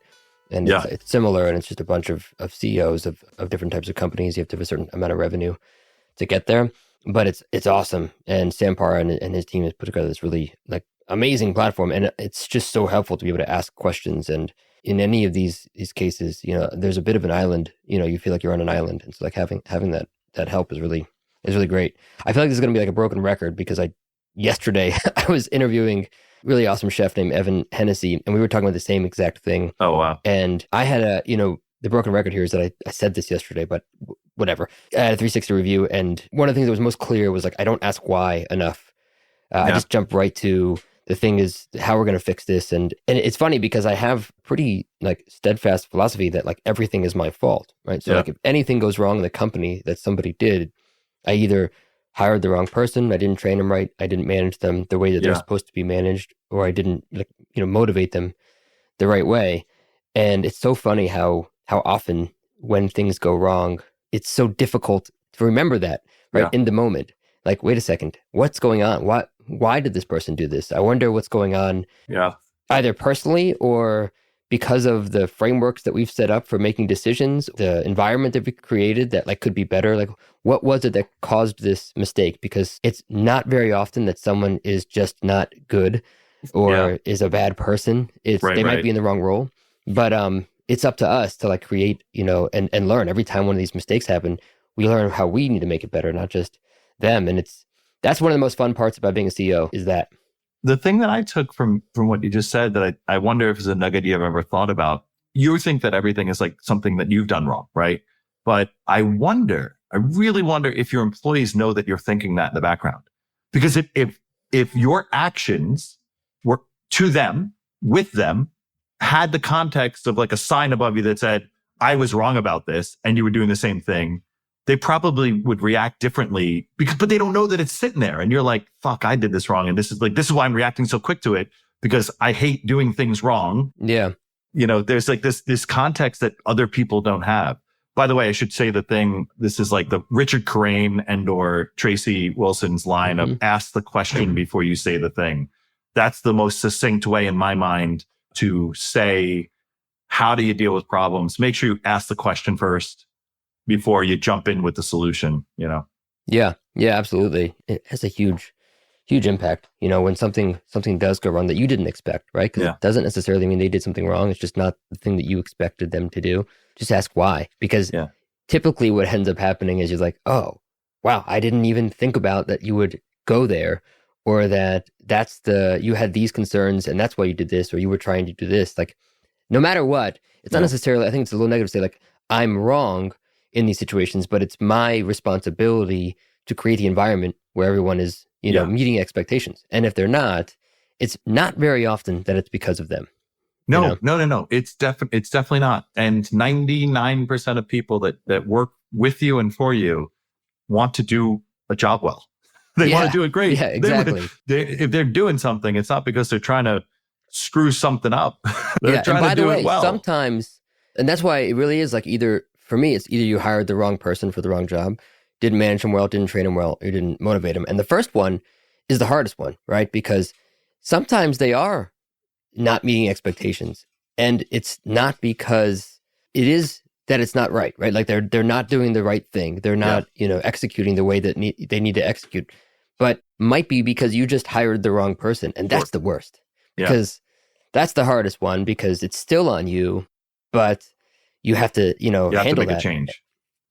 S1: and it's similar, and it's just a bunch of CEOs of different types of companies. You have to have a certain amount of revenue to get there, but it's awesome. And Sam Parra and his team has put together this really like amazing platform, and it's just so helpful to be able to ask questions. And in any of these cases, you know, there's a bit of an island. You know, you feel like you're on an island, and so like having that help is really great. I feel like this is going to be like a broken record because yesterday, I was interviewing a really awesome chef named Evan Hennessy, and we were talking about the same exact thing.
S2: Oh, wow.
S1: And I had the broken record here is that I said this yesterday, but whatever. I had a 360 review, and one of the things that was most clear was like, I don't ask why enough. I just jump right to the thing is how we're going to fix this. And it's funny because I have pretty like steadfast philosophy that like everything is my fault, right? So like if anything goes wrong in the company that somebody did, I either hired the wrong person, I didn't train them right, I didn't manage them the way that they're supposed to be managed, or I didn't motivate them the right way. And it's so funny how often when things go wrong, it's so difficult to remember that in the moment. Like, wait a second, what's going on? Why did this person do this? I wonder what's going on either personally or because of the frameworks that we've set up for making decisions, the environment that we created that like could be better. Like, what was it that caused this mistake? Because it's not very often that someone is just not good or is a bad person. They might be in the wrong role, but it's up to us to like create, and learn. Every time one of these mistakes happen, we learn how we need to make it better, not just them. And that's one of the most fun parts about being a CEO is that.
S2: The thing that I took from what you just said that I wonder if it's a nugget you've ever thought about, you think that everything is like something that you've done wrong, right? But I really wonder if your employees know that you're thinking that in the background. Because if your actions were to them, with them, had the context of like a sign above you that said, I was wrong about this, and you were doing the same thing, they probably would react differently but they don't know that it's sitting there. And you're like, fuck, I did this wrong. And this is why I'm reacting so quick to it because I hate doing things wrong.
S1: Yeah.
S2: There's like this context that other people don't have. By the way, I should say this is like the Richard Carrane and or Tracy Wilson's line of ask the question before you say the thing. That's the most succinct way in my mind to say, how do you deal with problems? Make sure you ask the question first before you jump in with the solution,
S1: Yeah, absolutely. It has a huge impact, when something does go wrong that you didn't expect, right? Because it doesn't necessarily mean they did something wrong. It's just not the thing that you expected them to do. Just ask why. Because typically what ends up happening is you're like, oh, wow, I didn't even think about that you would go there, or that you had these concerns and that's why you did this, or you were trying to do this. Like, no matter what, it's not necessarily, I think it's a little negative to say like, I'm wrong in these situations, but it's my responsibility to create the environment where everyone is, meeting expectations. And if they're not, it's not very often that it's because of them.
S2: No. It's definitely not. And 99% of people that work with you and for you want to do a job well. They want to do it great.
S1: Yeah, exactly.
S2: If they're doing something, it's not because they're trying to screw something up. They're trying to do it well.
S1: Sometimes, and that's why it really is like for me, it's either you hired the wrong person for the wrong job, didn't manage them well, didn't train them well, or didn't motivate them. And the first one is the hardest one, right? Because sometimes they are not meeting expectations. And it's not because it is that it's not right? Like they're not doing the right thing. They're not, executing the way that they need to execute. But might be because you just hired the wrong person. And that's the worst. Because that's the hardest one, because it's still on you, but you have to,
S2: you have
S1: handle
S2: to make a change.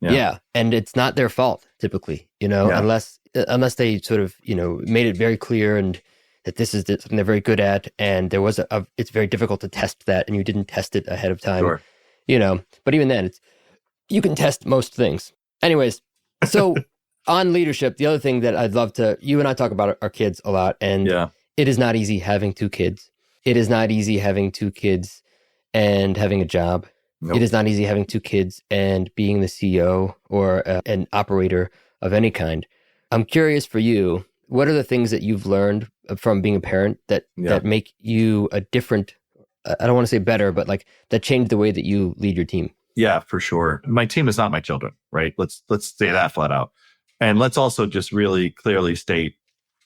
S1: Yeah. And it's not their fault typically, unless they sort of, made it very clear and that this is something they're very good at. And there was it's very difficult to test that, and you didn't test it ahead of time, but even then you can test most things. Anyways, so on leadership, the other thing that I'd love you and I talk about our kids a lot, and it is not easy having two kids. It is not easy having two kids and having a job. Nope. It is not easy having two kids and being the CEO or an operator of any kind. I'm curious for you, what are the things that you've learned from being a parent that make you a different, I don't want to say better, but like that changed the way that you lead your team?
S2: Yeah, for sure. My team is not my children, right? Let's say that flat out. And let's also just really clearly state,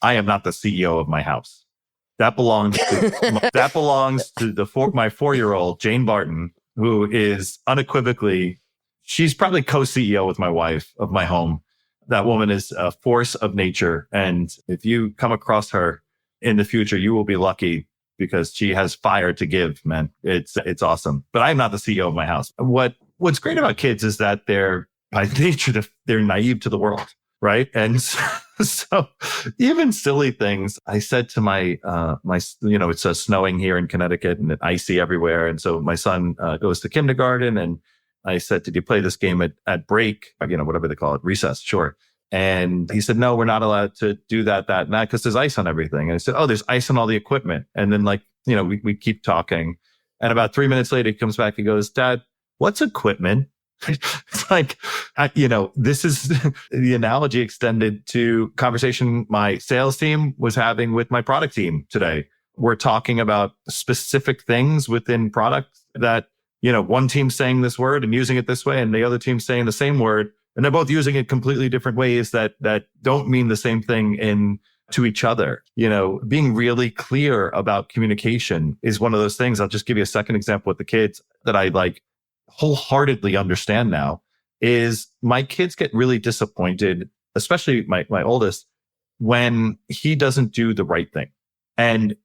S2: I am not the CEO of my house. That belongs to my 4-year-old, Jane Barton, who is unequivocally, she's probably co-CEO with my wife of my home. That woman is a force of nature. And if you come across her in the future, you will be lucky, because she has fire to give, man. It's awesome. But I'm not the CEO of my house. What's great about kids is that they're, by nature, they're naive to the world, right? And so even silly things, I said to my it's snowing here in Connecticut and icy everywhere. And so my son goes to kindergarten, and I said, did you play this game at break? Whatever they call it, recess, sure. And he said, no, we're not allowed to do that, and that, because there's ice on everything. And I said, oh, there's ice on all the equipment. And then we keep talking. And about 3 minutes later, he comes back and goes, Dad, what's equipment? It's like, this is the analogy extended to conversation my sales team was having with my product team today. We're talking about specific things within products that, one team's saying this word and using it this way, and the other team's saying the same word, and they're both using it completely different ways that don't mean the same thing to each other. Being really clear about communication is one of those things. I'll just give you a second example with the kids that I wholeheartedly understand now. Is my kids get really disappointed, especially my oldest, when he doesn't do the right thing. And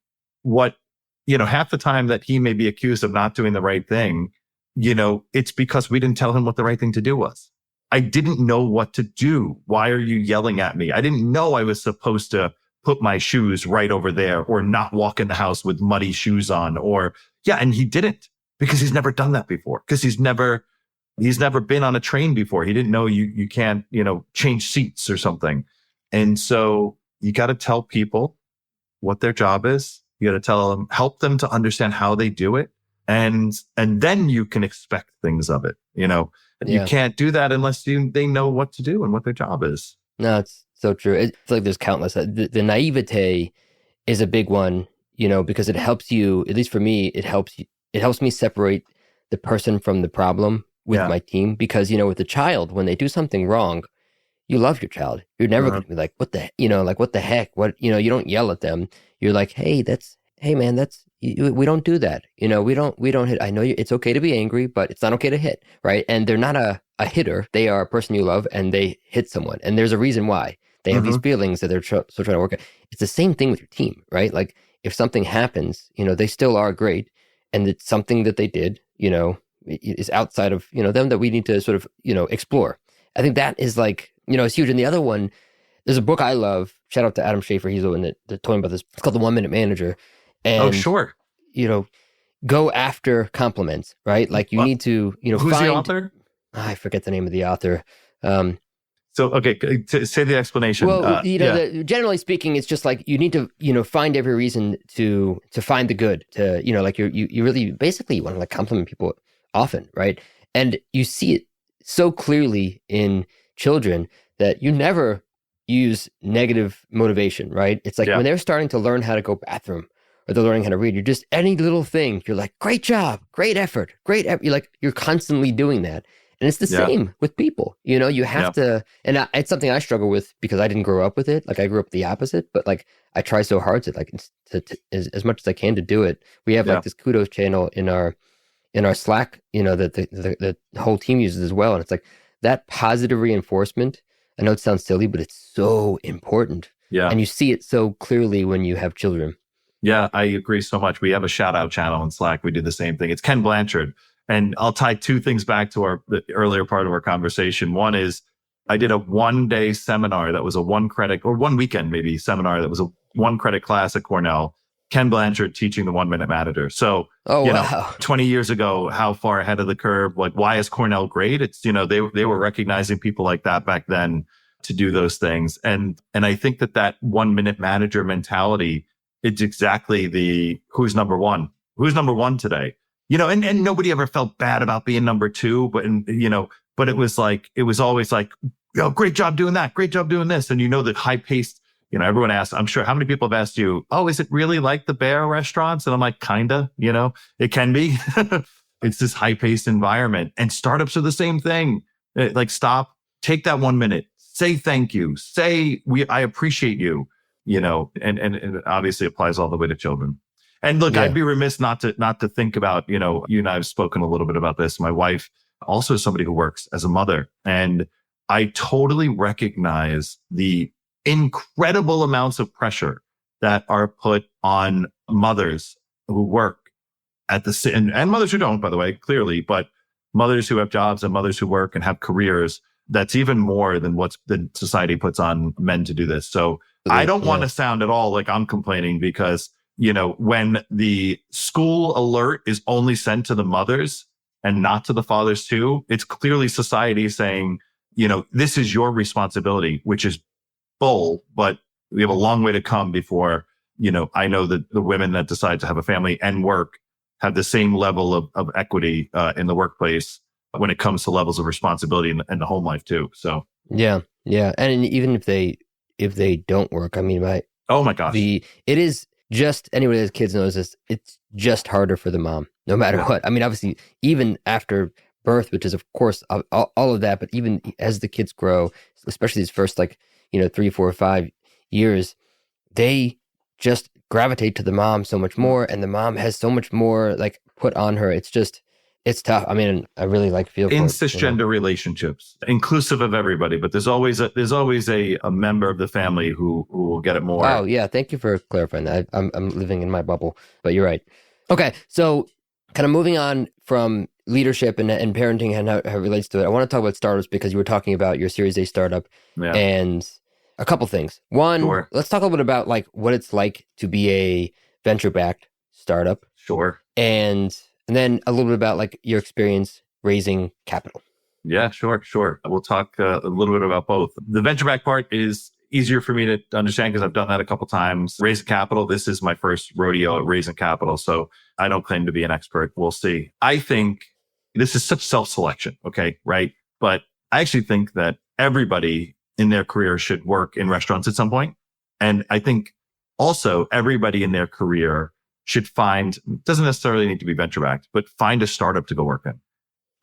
S2: half the time that he may be accused of not doing the right thing, it's because we didn't tell him what the right thing to do was. I didn't know what to do. Why are you yelling at me? I didn't know I was supposed to put my shoes right over there, or not walk in the house with muddy shoes on, and he didn't, because he's never done that before, because he's never been on a train before. He didn't know you can't, change seats or something. And so you got to tell people what their job is. You got to help them to understand how they do it. And then you can expect things of it. You can't do that unless they know what to do and what their job is.
S1: No, it's so true. It's like there's countless. The naivete is a big one, because it helps you, at least for me, it helps me separate the person from the problem with my team. Because, with the child, when they do something wrong, you love your child. You're never going to be like, what the heck? You don't yell at them. You're like, hey man, we don't do that. We don't hit. I know it's okay to be angry, but it's not okay to hit, right? And they're not a hitter. They are a person you love, and they hit someone. And there's a reason why. They have these feelings that they're still trying to work on. It's the same thing with your team, right? Like if something happens, they still are great. And it's something that they did, is outside of, them that we need to sort of, explore. I think that is it's huge. And the other one, there's a book I love. Shout out to Adam Schafer. He's the one that told me about this. It's called The 1 Minute Manager. And,
S2: oh, sure.
S1: Go after compliments, right? Like you need to,
S2: who's the author?
S1: I forget the name of the author.
S2: So, okay, to say the explanation.
S1: Well,
S2: Yeah,
S1: generally speaking, it's just like you need to, find every reason to find the good. To, like you really basically you want to like compliment people often, right? And you see it so clearly in children that you never use negative motivation, right? It's like
S2: yeah,
S1: when they're starting to learn how to go bathroom or they're learning how to read, you're just any little thing, you're like, great job, great effort, you're constantly doing that. And it's the
S2: yeah,
S1: same with people. You have
S2: yeah,
S1: to, and it's something I struggle with because I didn't grow up with it. Like I grew up the opposite, but like I try so hard to like as much as I can to do it. We have
S2: yeah.
S1: like this kudos channel in our Slack, that the whole team uses as well. And it's like that positive reinforcement. I know it sounds silly, but it's so important.
S2: Yeah.
S1: And you see it so clearly when you have children.
S2: Yeah, I agree so much. We have a shout out channel in Slack. We do the same thing. It's Ken Blanchard. And I'll tie two things back to the earlier part of our conversation. One is I did a 1-day seminar that was a 1 credit or 1 weekend, maybe seminar that was a 1 credit class at Cornell. Ken Blanchard teaching the 1 minute manager. So,
S1: Oh, wow.
S2: 20 years ago, how far ahead of the curve, like why is Cornell great? It's, they were recognizing people like that back then to do those things. And I think that 1 minute manager mentality, it's exactly the who's number one today, and nobody ever felt bad about being number two, but it was always like, great job doing that. Great job doing this. And that high paced, everyone asks, I'm sure how many people have asked you, oh, is it really like the Bear restaurants? And I'm like, kinda, it can be. It's this high paced environment, and startups are the same thing. Like stop, take that 1 minute, say, thank you, say I appreciate you. And it obviously applies all the way to children. And look,
S1: Yeah.
S2: I'd be remiss not to think about, you and I have spoken a little bit about this. My wife also is somebody who works as a mother, and I totally recognize the incredible amounts of pressure that are put on mothers who work at and mothers who don't, by the way, clearly, but mothers who have jobs and mothers who work and have careers. That's even more than the society puts on men to do this. So I don't want to sound at all like I'm complaining because, when the school alert is only sent to the mothers and not to the fathers too, it's clearly society saying, this is your responsibility, which is bull, but we have a long way to come before, I know that the women that decide to have a family and work have the same level of equity in the workplace when it comes to levels of responsibility in the home life too. So
S1: yeah. And even if they don't work, I mean,
S2: oh my gosh,
S1: it is just, anybody that has kids knows this, it's just harder for the mom, no matter what. I mean, obviously, even after birth, which is of course all of that, but even as the kids grow, especially these first 3, 4, 5 years, they just gravitate to the mom so much more, and the mom has so much more put on her. It's tough. I mean, I really feel
S2: in
S1: for it,
S2: cisgender relationships, inclusive of everybody, but there's always a member of the family who will get it more.
S1: Oh yeah, thank you for clarifying that. I'm living in my bubble, but you're right. Okay, so kind of moving on from leadership and parenting and how it relates to it, I want to talk about startups because you were talking about your Series A startup and a couple things. One, let's talk a little bit about what it's like to be a venture-backed startup.
S2: Sure.
S1: And then a little bit about your experience raising capital.
S2: Yeah, sure. We'll talk a little bit about both. The venture-backed part is easier for me to understand because I've done that a couple times. Raising capital, this is my first rodeo at raising capital, so I don't claim to be an expert. We'll see. I think this is such self-selection, okay, right? But I actually think that everybody in their career should work in restaurants at some point. And I think also everybody in their career should doesn't necessarily need to be venture-backed, but find a startup to go work in.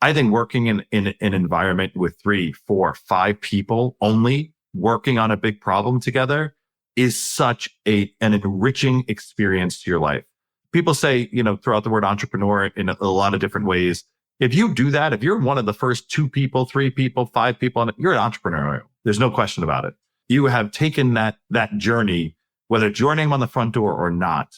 S2: I think working in an environment with 3, 4, 5 people only working on a big problem together is such an enriching experience to your life. People say, throughout the word entrepreneur in a lot of different ways. If you do that, if you're one of the first 2 people, 3 people, 5 people, you're an entrepreneur. There's no question about it. You have taken that journey, whether it's your name on the front door or not.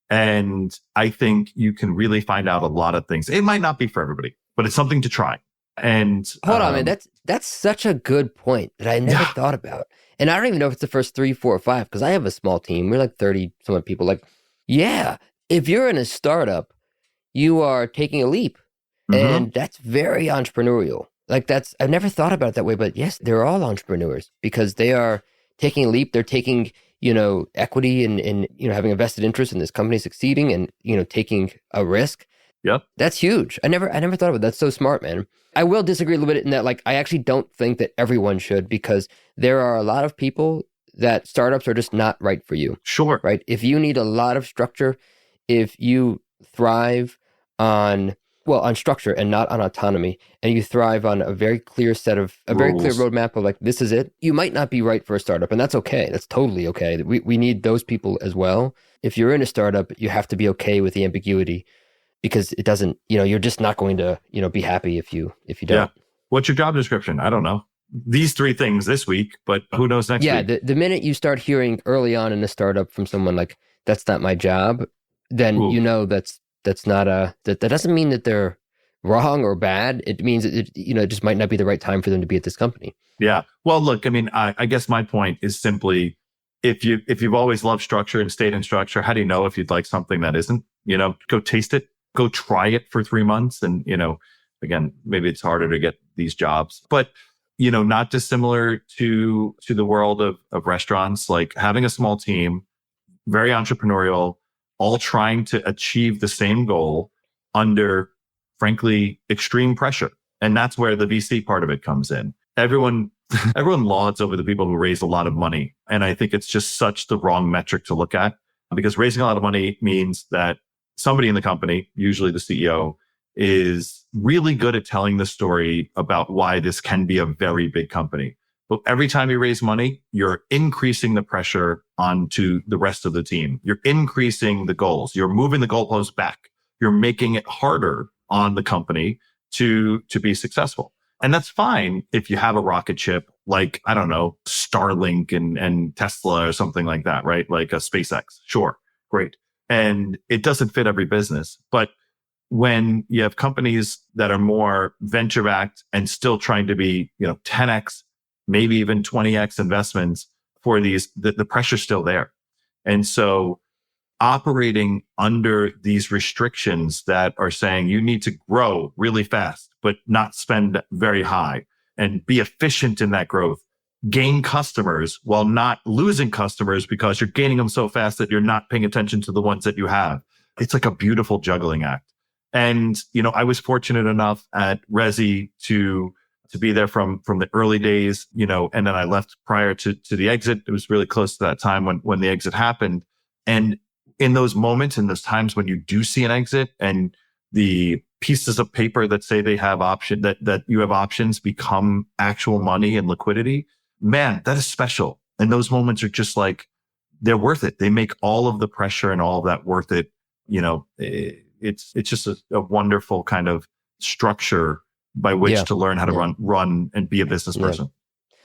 S2: And I think you can really find out a lot of things. It might not be for everybody, but it's something to try. And
S1: hold on, man. That's such a good point that I never thought about. And I don't even know if it's the first 3, 4, or 5 because I have a small team. We're 30 some odd people. If you're in a startup, you are taking a leap, and that's very entrepreneurial. Like I've never thought about it that way, but yes, they're all entrepreneurs because they are taking a leap. They're taking, equity and, having a vested interest in this company succeeding and, taking a risk.
S2: Yep.
S1: That's huge. I never thought of it. That's so smart, man. I will disagree a little bit in that, like, I actually don't think that everyone should, because there are a lot of people that startups are just not right for you.
S2: Sure.
S1: Right. If you need a lot of structure, if you thrive on structure and not on autonomy, and you thrive on a very clear roadmap of like, this is it, you might not be right for a startup. And that's okay. That's totally okay. We need those people as well. If you're in a startup, you have to be okay with the ambiguity, because it doesn't, you're just not going to, be happy if you don't.
S2: Yeah. What's your job description? I don't know. These 3 things this week, but who knows next week?
S1: Yeah. The minute you start hearing early on in a startup from someone like, that's not my job, then that's not that doesn't mean that they're wrong or bad. It means that it just might not be the right time for them to be at this company.
S2: Yeah. Well, look, I mean, I guess my point is simply, if you've always loved structure and stayed in structure, how do you know if you'd like something that isn't? Go taste it, go try it for 3 months. And, again, maybe it's harder to get these jobs, but, not dissimilar to the world of restaurants, like having a small team, very entrepreneurial, all trying to achieve the same goal under, frankly, extreme pressure. And that's where the VC part of it comes in. Everyone lauds over the people who raise a lot of money. And I think it's just such the wrong metric to look at, because raising a lot of money means that somebody in the company, usually the CEO, is really good at telling the story about why this can be a very big company. But every time you raise money, you're increasing the pressure onto the rest of the team. You're increasing the goals. You're moving the goalposts back. You're making it harder on the company to be successful. And that's fine if you have a rocket ship like, I don't know, Starlink and Tesla or something like that, right? Like a SpaceX. Sure. Great. And it doesn't fit every business. But when you have companies that are more venture backed and still trying to be, 10x, maybe even 20x investments for these, the pressure's still there. And so operating under these restrictions that are saying you need to grow really fast, but not spend very high, and be efficient in that growth, gain customers while not losing customers because you're gaining them so fast that you're not paying attention to the ones that you have. It's like a beautiful juggling act. And, I was fortunate enough at Resi to be there from the early days, and then I left prior to the exit. It was really close to that time when the exit happened. And in those moments, in those times when you do see an exit and the pieces of paper that say they have that you have options become actual money and liquidity, man, that is special. And those moments are just like, they're worth it. They make all of the pressure and all of that worth it. It's just a wonderful kind of structure by which to learn how to run and be a business person.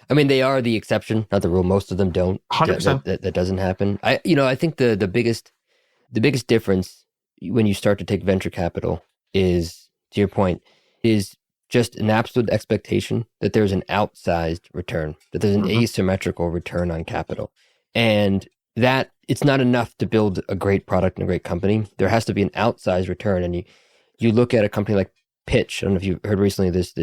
S1: I mean, they are the exception, not the rule. Most of them don't.
S2: 100%.
S1: That doesn't happen. I think the biggest difference when you start to take venture capital is, to your point, is just an absolute expectation that there's an outsized return, that there's an asymmetrical return on capital. And that it's not enough to build a great product and a great company. There has to be an outsized return. And you look at a company like Pitch. I don't know if you've heard recently this.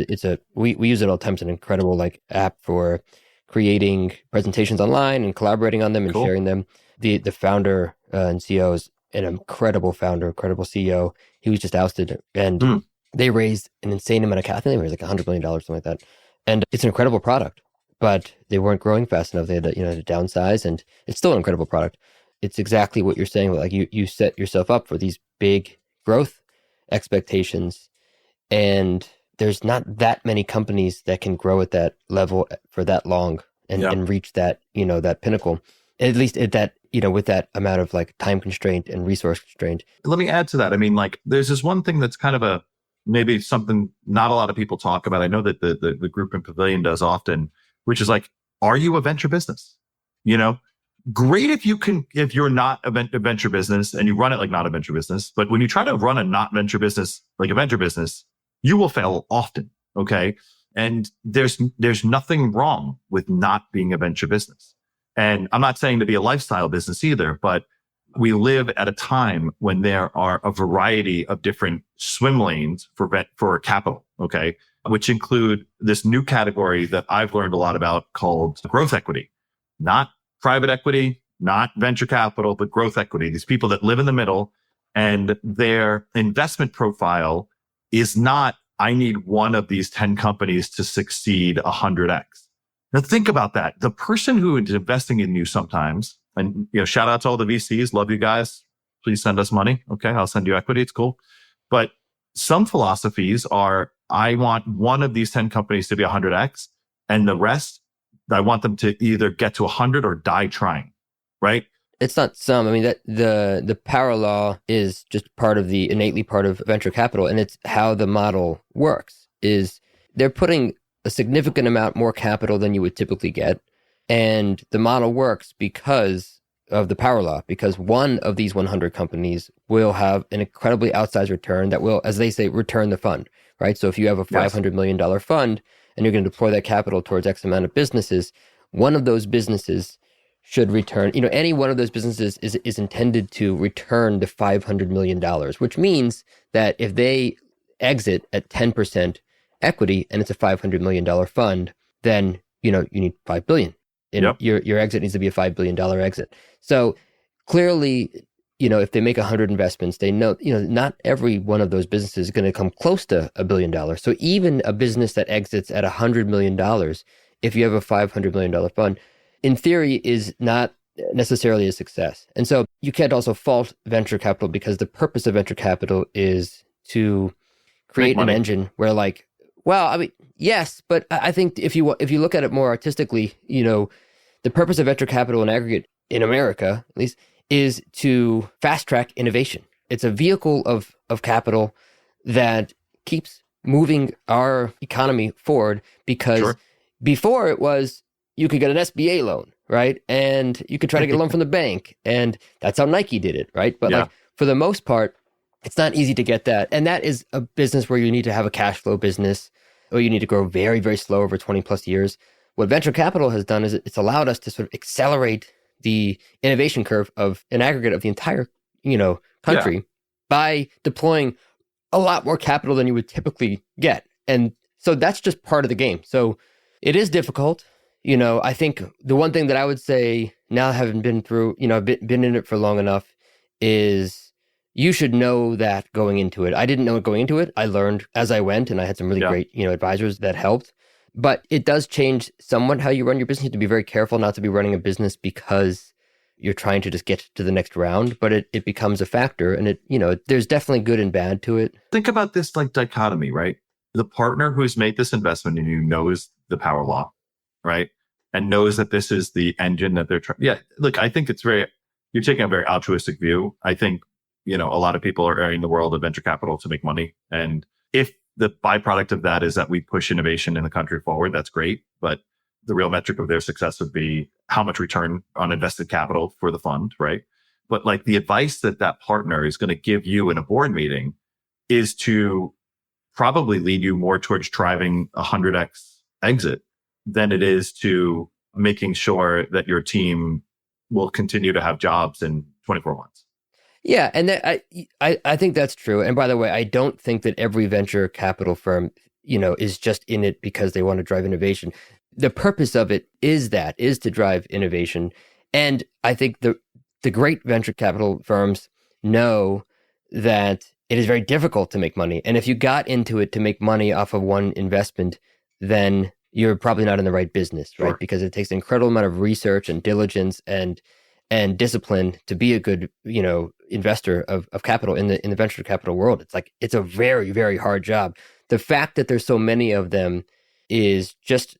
S1: We use it all the time. It's an incredible app for creating presentations online and collaborating on them and sharing them. The founder and CEO is an incredible founder, incredible CEO. He was just ousted, and they raised an insane amount of capital. I think they raised like $100 million, something like that. And it's an incredible product, but they weren't growing fast enough. They had to downsize, and it's still an incredible product. It's exactly what you're saying. Like you set yourself up for these big growth expectations, and there's not that many companies that can grow at that level for that long and reach that, that pinnacle, at least at that, with that amount of time constraint and resource constraint.
S2: Let me add to that. I mean, there's this one thing that's kind of maybe something not a lot of people talk about. I know that the group in Pavilion does often, which is are you a venture business? Great if you're not a venture business and you run it like not a venture business. But when you try to run a not venture business like a venture business, you will fail often. Okay. And there's nothing wrong with not being a venture business. And I'm not saying to be a lifestyle business either, but we live at a time when there are a variety of different swim lanes for capital. Okay. which include this new category that I've learned a lot about called growth equity. Not private equity, not venture capital, but growth equity. These people that live in the middle, and their investment profile is not, I need one of these 10 companies to succeed 100x. Now think about that. The person who is investing in you sometimes, and shout out to all the VCs, love you guys. Please send us money. Okay, I'll send you equity. It's cool. But some philosophies are, I want one of these 10 companies to be 100x, and the rest, I want them to either get to 100 or die trying, right?
S1: It's not some. I mean, that the power law is just innately part of venture capital, and it's how the model works. Is they're putting a significant amount more capital than you would typically get, and the model works because of the power law, because one of these 100 companies will have an incredibly outsized return that will, as they say, return the fund, right? So if you have a $500 million fund and you're going to deploy that capital towards X amount of businesses, one of those businesses should return, any one of those businesses is intended to return the $500 million, which means that if they exit at 10% equity and it's a $500 million fund, then, you need $5 billion. And your exit needs to be a $5 billion exit. So clearly, if they make 100 investments, they know, not every one of those businesses is going to come close to $1 billion. So even a business that exits at $100 million, if you have a $500 million fund, in theory is not necessarily a success. And so you can't also fault venture capital, because the purpose of venture capital is to create an engine where yes, but I think if you look at it more artistically, the purpose of venture capital in aggregate in America, at least, is to fast track innovation. It's a vehicle of capital that keeps moving our economy forward, because before it was, you could get an SBA loan, right? And you could try to get a loan from the bank, and that's how Nike did it, right? But for the most part, it's not easy to get that. And that is a business where you need to have a cash flow business, or you need to grow very, very slow over 20 plus years. What venture capital has done is it's allowed us to sort of accelerate the innovation curve of an aggregate of the entire, country by deploying a lot more capital than you would typically get. And so that's just part of the game. So it is difficult. I think the one thing that I would say, now having been through, I've been in it for long enough, is you should know that going into it. I didn't know it going into it. I learned as I went, and I had some really great, advisors that helped. But it does change somewhat how you run your business. You have to be very careful not to be running a business because you're trying to just get to the next round, but it becomes a factor, and there's definitely good and bad to it.
S2: Think about this dichotomy, right? The partner who's made this investment in you knows the power law, right? And knows that this is the engine that they're trying. Yeah, look, I think you're taking a very altruistic view. I think, a lot of people are in the world of venture capital to make money. And if the byproduct of that is that we push innovation in the country forward, that's great. But the real metric of their success would be how much return on invested capital for the fund, right? But the advice that partner is going to give you in a board meeting is to probably lead you more towards driving 100x exit than it is to making sure that your team will continue to have jobs in 24 months.
S1: Yeah, and I think that's true. And by the way, I don't think that every venture capital firm, is just in it because they want to drive innovation. The purpose of it is to drive innovation. And I think the great venture capital firms know that it is very difficult to make money. And if you got into it to make money off of one investment, then you're probably not in the right business, right?
S2: Sure.
S1: Because it takes an incredible amount of research and diligence and discipline to be a good, investor of capital in the venture capital world. It's a very, very hard job. The fact that there's so many of them is just,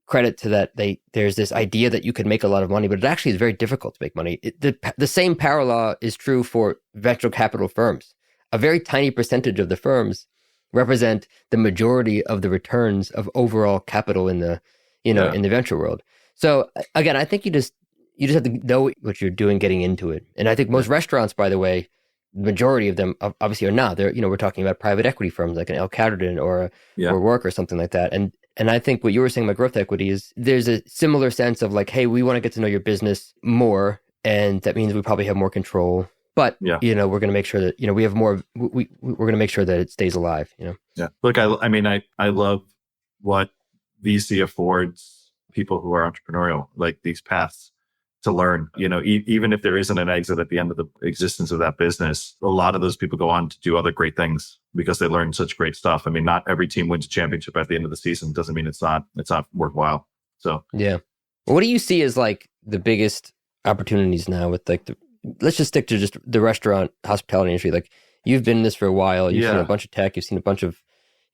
S1: credit to that. There's this idea that you could make a lot of money, but it actually is very difficult to make money. The same power law is true for venture capital firms. A very tiny percentage of the firms represent the majority of the returns of overall capital in the, in the venture world. So again, I think you just have to know what you're doing getting into it. And I think most restaurants, by the way, the majority of them obviously are not. They're, we're talking about private equity firms like an El Caterden or Work or something like that. And I think what you were saying about growth equity is there's a similar sense of hey, we want to get to know your business more. And that means we probably have more control. But,
S2: Yeah.
S1: we're going to make sure that, we have more, we're going to make sure that it stays alive,
S2: Yeah. Look, I mean, I love what VC affords people who are entrepreneurial, like these paths to learn, even if there isn't an exit at the end of the existence of that business, a lot of those people go on to do other great things because they learn such great stuff. I mean, not every team wins a championship at the end of the season. Doesn't mean it's not worthwhile. So,
S1: yeah. What do you see as like the biggest opportunities now with like let's just stick to just the restaurant hospitality industry. Like you've been in this for a while. You've seen a bunch of tech. You've seen a bunch of,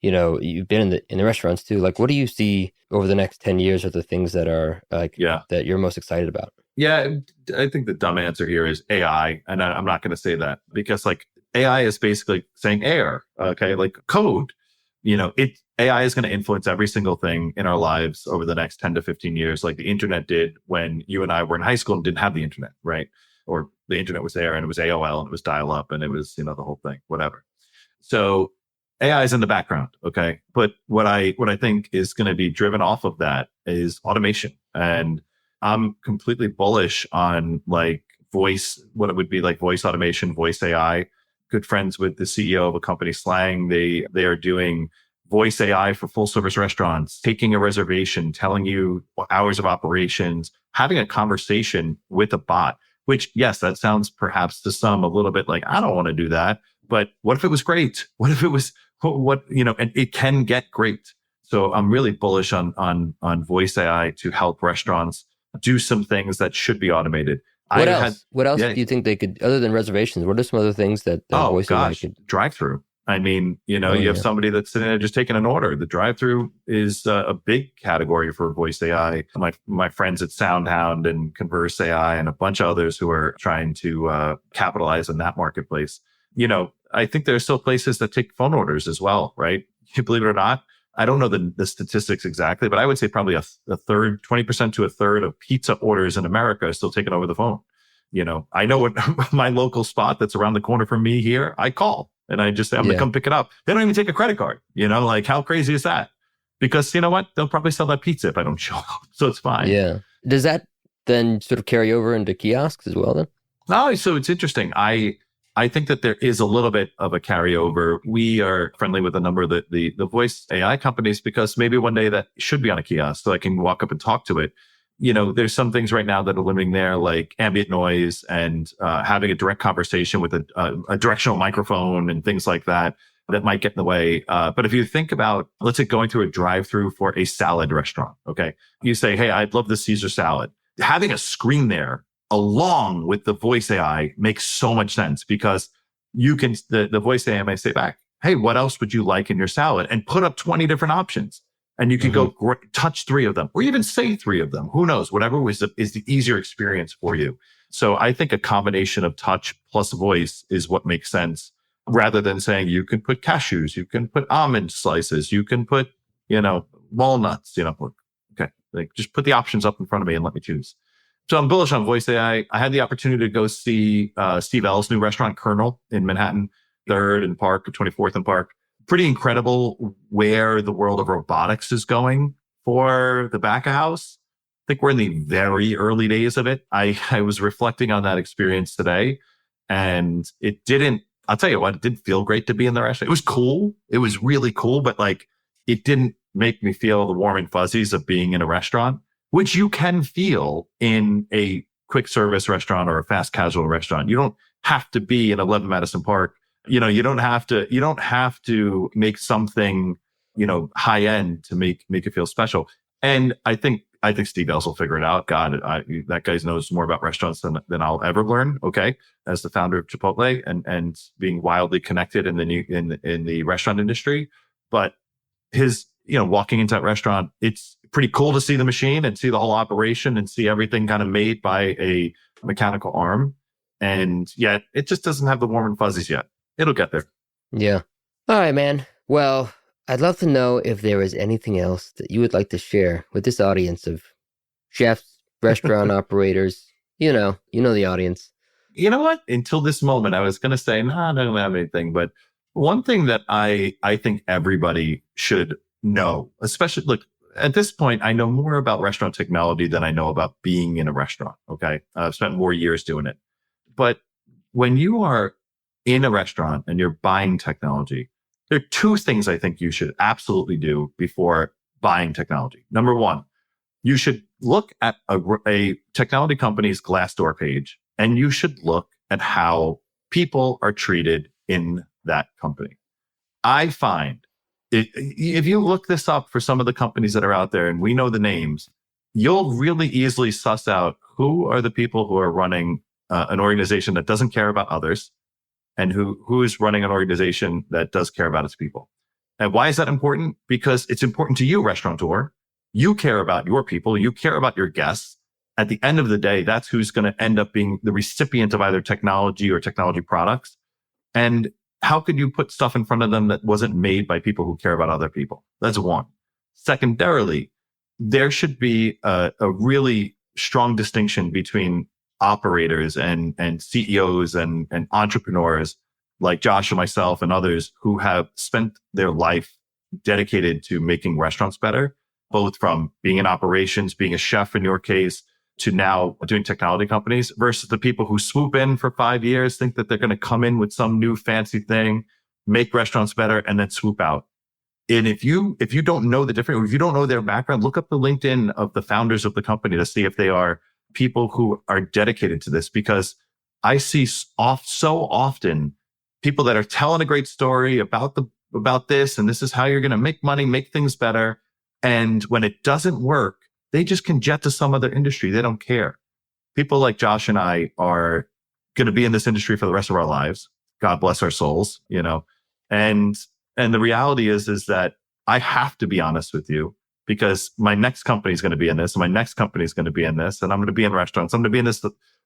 S1: you've been in the restaurants too. Like, what do you see over the next 10 years are the things that are like, that you're most excited about?
S2: Yeah, I think the dumb answer here is AI. And I'm not going to say that because like AI is basically saying air. Okay. Like code, AI is going to influence every single thing in our lives over the next 10 to 15 years, like the internet did when you and I were in high school and didn't have the internet, right? Or the internet was there and it was AOL and it was dial up and it was, the whole thing, whatever. So AI is in the background. Okay. But what I think is going to be driven off of that is automation. And I'm completely bullish on like what it would be like voice automation, voice AI. Good friends with the CEO of a company, Slang. They are doing voice AI for full service restaurants, taking a reservation, telling you hours of operations, having a conversation with a bot, which yes, that sounds perhaps to some a little bit like, I don't want to do that. But what if it was great? What if it was and it can get great. So I'm really bullish on voice AI to help restaurants do some things that should be automated.
S1: What else do you think they could, other than reservations, what are some other things that voice AI could?
S2: Drive-through. I mean, you have somebody that's sitting there just taking an order. The drive-through is a big category for voice AI. My friends at SoundHound and Converse AI and a bunch of others who are trying to capitalize on that marketplace. I think there are still places that take phone orders as well, right? You believe it or not. I don't know the statistics exactly, but I would say probably a third, 20% to a third of pizza orders in America are still taken over the phone. I know what my local spot that's around the corner from me here, I call and I just say, I'm going to come pick it up. They don't even take a credit card, like how crazy is that? Because you know what? They'll probably sell that pizza if I don't show up. So it's fine.
S1: Yeah. Does that then sort of carry over into kiosks as well then?
S2: No, so it's interesting. I think that there is a little bit of a carryover. We are friendly with a number of the voice AI companies because maybe one day that should be on a kiosk so I can walk up and talk to it. There's some things right now that are limiting there, like ambient noise and having a direct conversation with a directional microphone and things like that might get in the way. But if you think about, let's say going through a drive-through for a salad restaurant, okay? You say, hey, I'd love the Caesar salad. Having a screen there along with the voice AI makes so much sense because you can, the voice AI may say back, hey, what else would you like in your salad? And put up 20 different options. And you can go touch 3 of them or even say 3 of them. Who knows? Whatever is the easier experience for you. So I think a combination of touch plus voice is what makes sense rather than saying you can put cashews, you can put almond slices, you can put, walnuts, okay. Like just put the options up in front of me and let me choose. So I'm bullish on voice AI. I had the opportunity to go see Steve L's new restaurant, Colonel, in Manhattan, 3rd and Park, 24th and Park. Pretty incredible where the world of robotics is going for the back of house. I think we're in the very early days of it. I was reflecting on that experience today and I'll tell you what, it didn't feel great to be in the restaurant. It was cool. It was really cool, but like it didn't make me feel the warm and fuzzies of being in a restaurant, which you can feel in a quick service restaurant or a fast casual restaurant. You don't have to be in 11 Madison Park. You don't have to make something, high end to make it feel special. And I think Steve Ells will figure it out. God, that guy knows more about restaurants than I'll ever learn. Okay. As the founder of Chipotle and being wildly connected in the restaurant industry, but his, walking into that restaurant, it's pretty cool to see the machine and see the whole operation and see everything kind of made by a mechanical arm. And yet it just doesn't have the warm and fuzzies yet. It'll get there.
S1: Yeah. All right, man. Well, I'd love to know if there is anything else that you would like to share with this audience of chefs, restaurant operators, the audience.
S2: You know what? Until this moment, I was going to say, no, I don't have anything. But one thing that I think everybody should know, especially, look, at this point, I know more about restaurant technology than I know about being in a restaurant. Okay. I've spent more years doing it. But when you are in a restaurant and you're buying technology, there are two things I think you should absolutely do before buying technology. Number one, you should look at a technology company's Glassdoor page, and you should look at how people are treated in that company. I find if you look this up for some of the companies that are out there, and we know the names, you'll really easily suss out who are the people who are running an organization that doesn't care about others, and who is running an organization that does care about its people. And why is that important? Because it's important to you, restaurateur. You care about your people. You care about your guests. At the end of the day, that's who's going to end up being the recipient of either technology or technology products. And how could you put stuff in front of them that wasn't made by people who care about other people? That's one. Secondarily, there should be a really strong distinction between operators and CEOs and entrepreneurs like Josh and myself and others who have spent their life dedicated to making restaurants better, both from being in operations, being a chef in your case, to now doing technology companies, versus the people who swoop in for 5 years, think that they're going to come in with some new fancy thing, make restaurants better, and then swoop out. And if you don't know the difference, if you don't know their background, look up the LinkedIn of the founders of the company to see if they are people who are dedicated to this, because I see so often people that are telling a great story about this, and this is how you're going to make money, make things better. And when it doesn't work, they just can jet to some other industry. They don't care. People like Josh and I are going to be in this industry for the rest of our lives. God bless our souls, And the reality is that I have to be honest with you, because my next company is going to be in this, and my next company is going to be in this, and I'm going to be in restaurants. I'm going to be in this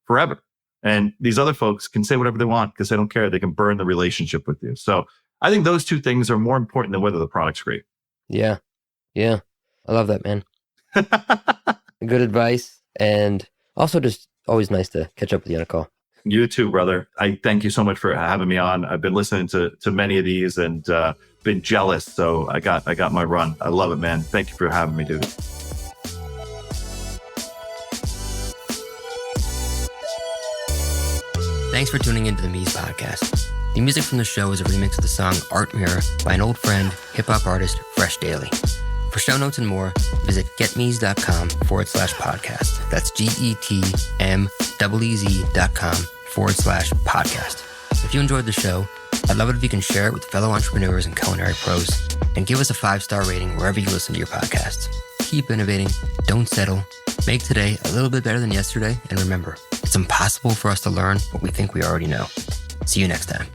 S2: forever. And these other folks can say whatever they want because they don't care. They can burn the relationship with you. So I think those two things are more important than whether the product's great.
S1: Yeah. I love that, man. Good advice. And also just always nice to catch up with you on a call.
S2: You too, brother. I thank you so much for having me on. I've been listening to many of these and been jealous. So I got my run. I love it, man. Thank you for having me, dude.
S1: Thanks for tuning into the Mies podcast. The music from the show is a remix of the song Art Mirror by an old friend, hip-hop artist, Fresh Daily. For show notes and more, visit getmees.com/podcast. That's GETMEEZ.com/podcast. If you enjoyed the show, I'd love it if you can share it with fellow entrepreneurs and culinary pros, and give us a 5-star rating wherever you listen to your podcasts. Keep innovating, don't settle, make today a little bit better than yesterday, and remember, it's impossible for us to learn what we think we already know. See you next time.